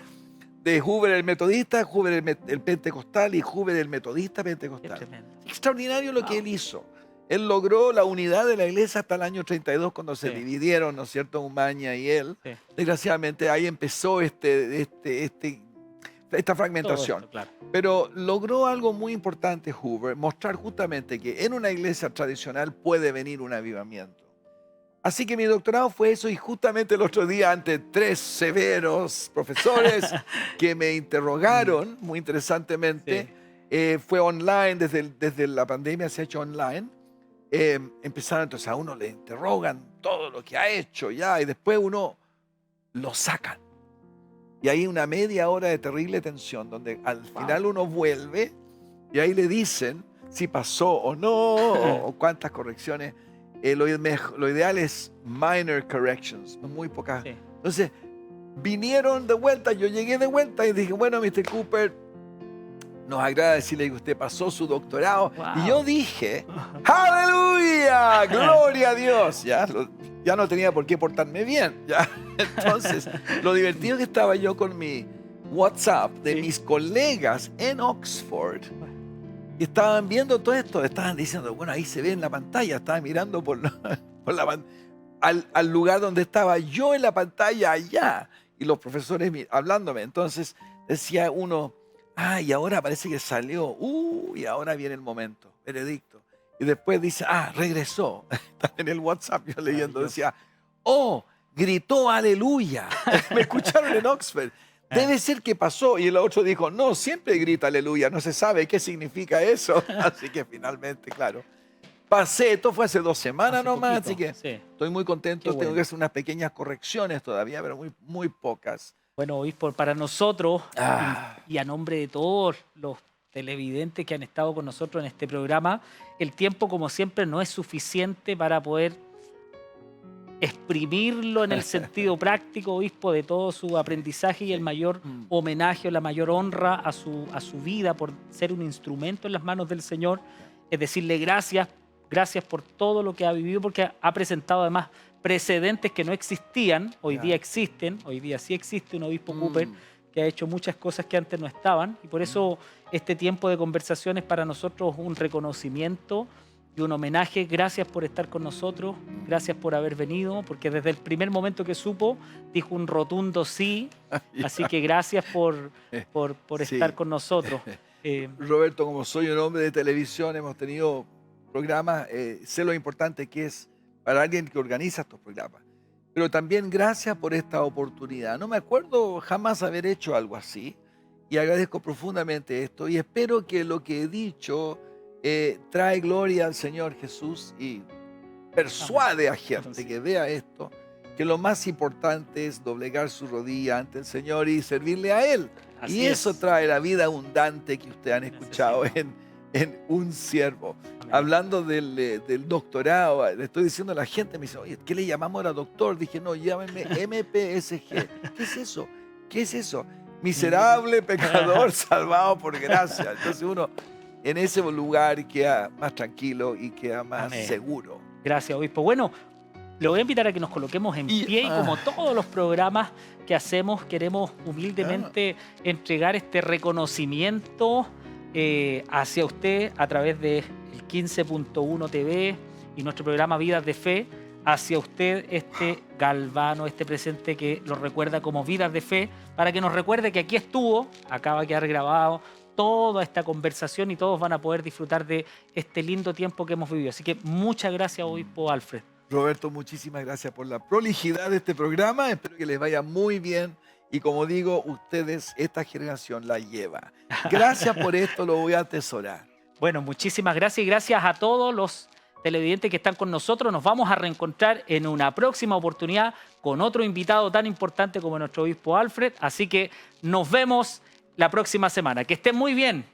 de Hoover el metodista, Hoover el pentecostal y Hoover el metodista Qué pentecostal. tremendo. Extraordinario lo que Wow. él hizo. Él logró la unidad de la iglesia hasta el año 32 cuando se Sí. dividieron, ¿no es cierto?, Umaña y él. Sí. Desgraciadamente ahí empezó esta fragmentación. Todo esto, claro. Pero logró algo muy importante Hoover, mostrar justamente que en una iglesia tradicional puede venir un avivamiento. Así que mi doctorado fue eso y justamente el otro día ante 3 severos profesores que me interrogaron muy interesantemente, fue online, desde la pandemia se ha hecho online, empezaron entonces a uno le interrogan todo lo que ha hecho ya y después uno lo sacan. Y hay una media hora de terrible tensión donde al final uno vuelve y ahí le dicen si pasó o no, o cuántas correcciones. Lo ideal es minor corrections, muy pocas. Sí. Entonces, vinieron de vuelta, yo llegué de vuelta y dije, bueno, Mr. Cooper, nos agrada decirle que usted pasó su doctorado. Wow. Y yo dije, ¡aleluya! ¡Gloria a Dios! Ya no tenía por qué portarme bien. ¿Ya? Entonces, lo divertido que estaba yo con mi WhatsApp de mis colegas en Oxford, que estaban viendo todo esto, estaban diciendo, bueno, ahí se ve en la pantalla, estaban mirando por al lugar donde estaba yo en la pantalla allá, y los profesores hablándome. Entonces decía uno, y ahora parece que salió, y ahora viene el momento, veredicto. Y después dice, regresó. Está en el WhatsApp yo leyendo, decía, gritó aleluya. Me escucharon en Oxford. Debe ser que pasó. Y el otro dijo, no, siempre grita aleluya, no se sabe qué significa eso. Así que finalmente, claro, pasé. Esto fue hace 2 semanas Hace nomás, poquito, así que sí. estoy muy contento. Qué Tengo bueno. que hacer unas pequeñas correcciones todavía, pero muy, muy pocas. Bueno, obispo, para nosotros Ah. y a nombre de todos los televidentes que han estado con nosotros en este programa, el tiempo, como siempre, no es suficiente para poder exprimirlo en el sentido práctico, obispo, de todo su aprendizaje y el mayor homenaje o la mayor honra a su vida por ser un instrumento en las manos del Señor. Es decirle gracias por todo lo que ha vivido, porque ha presentado además precedentes que no existían, hoy día existen, hoy día sí existe un obispo Cooper que ha hecho muchas cosas que antes no estaban, y por eso este tiempo de conversación es para nosotros un reconocimiento y un homenaje. Gracias por estar con nosotros, gracias por haber venido, porque desde el primer momento que supo, dijo un rotundo sí, así que gracias por Sí. estar con nosotros. Roberto, como soy un hombre de televisión, hemos tenido programas, sé lo importante que es para alguien que organiza estos programas. Pero también gracias por esta oportunidad. No me acuerdo jamás haber hecho algo así y agradezco profundamente esto y espero que lo que he dicho trae gloria al Señor Jesús y persuade a gente que vea esto, que lo más importante es doblegar su rodilla ante el Señor y servirle a Él. Así Y eso es. trae la vida abundante que ustedes han escuchado en Un Siervo. Amén. Hablando del doctorado, le estoy diciendo a la gente, me dice, oye, ¿qué le llamamos ahora doctor? Dije, no, llámenme MPSG. ¿Qué es eso? ¿Qué es eso? Miserable pecador salvado por gracia. Entonces uno en ese lugar queda más tranquilo y queda más Amén. seguro. Gracias, obispo. Bueno, le voy a invitar a que nos coloquemos en pie y como todos los programas que hacemos, queremos humildemente entregar este reconocimiento hacia usted a través del 15.1 TV y nuestro programa Vidas de Fe, hacia usted este galvano, este presente que lo recuerda como Vidas de Fe, para que nos recuerde que aquí estuvo, acaba de quedar grabado toda esta conversación y todos van a poder disfrutar de este lindo tiempo que hemos vivido. Así que muchas gracias, obispo Alfred. Roberto, muchísimas gracias por la prolijidad de este programa. Espero que les vaya muy bien. Y como digo, ustedes, esta generación la lleva. Gracias por esto, lo voy a atesorar. Bueno, muchísimas gracias y gracias a todos los televidentes que están con nosotros. Nos vamos a reencontrar en una próxima oportunidad con otro invitado tan importante como nuestro obispo Alfred. Así que nos vemos la próxima semana. Que estén muy bien.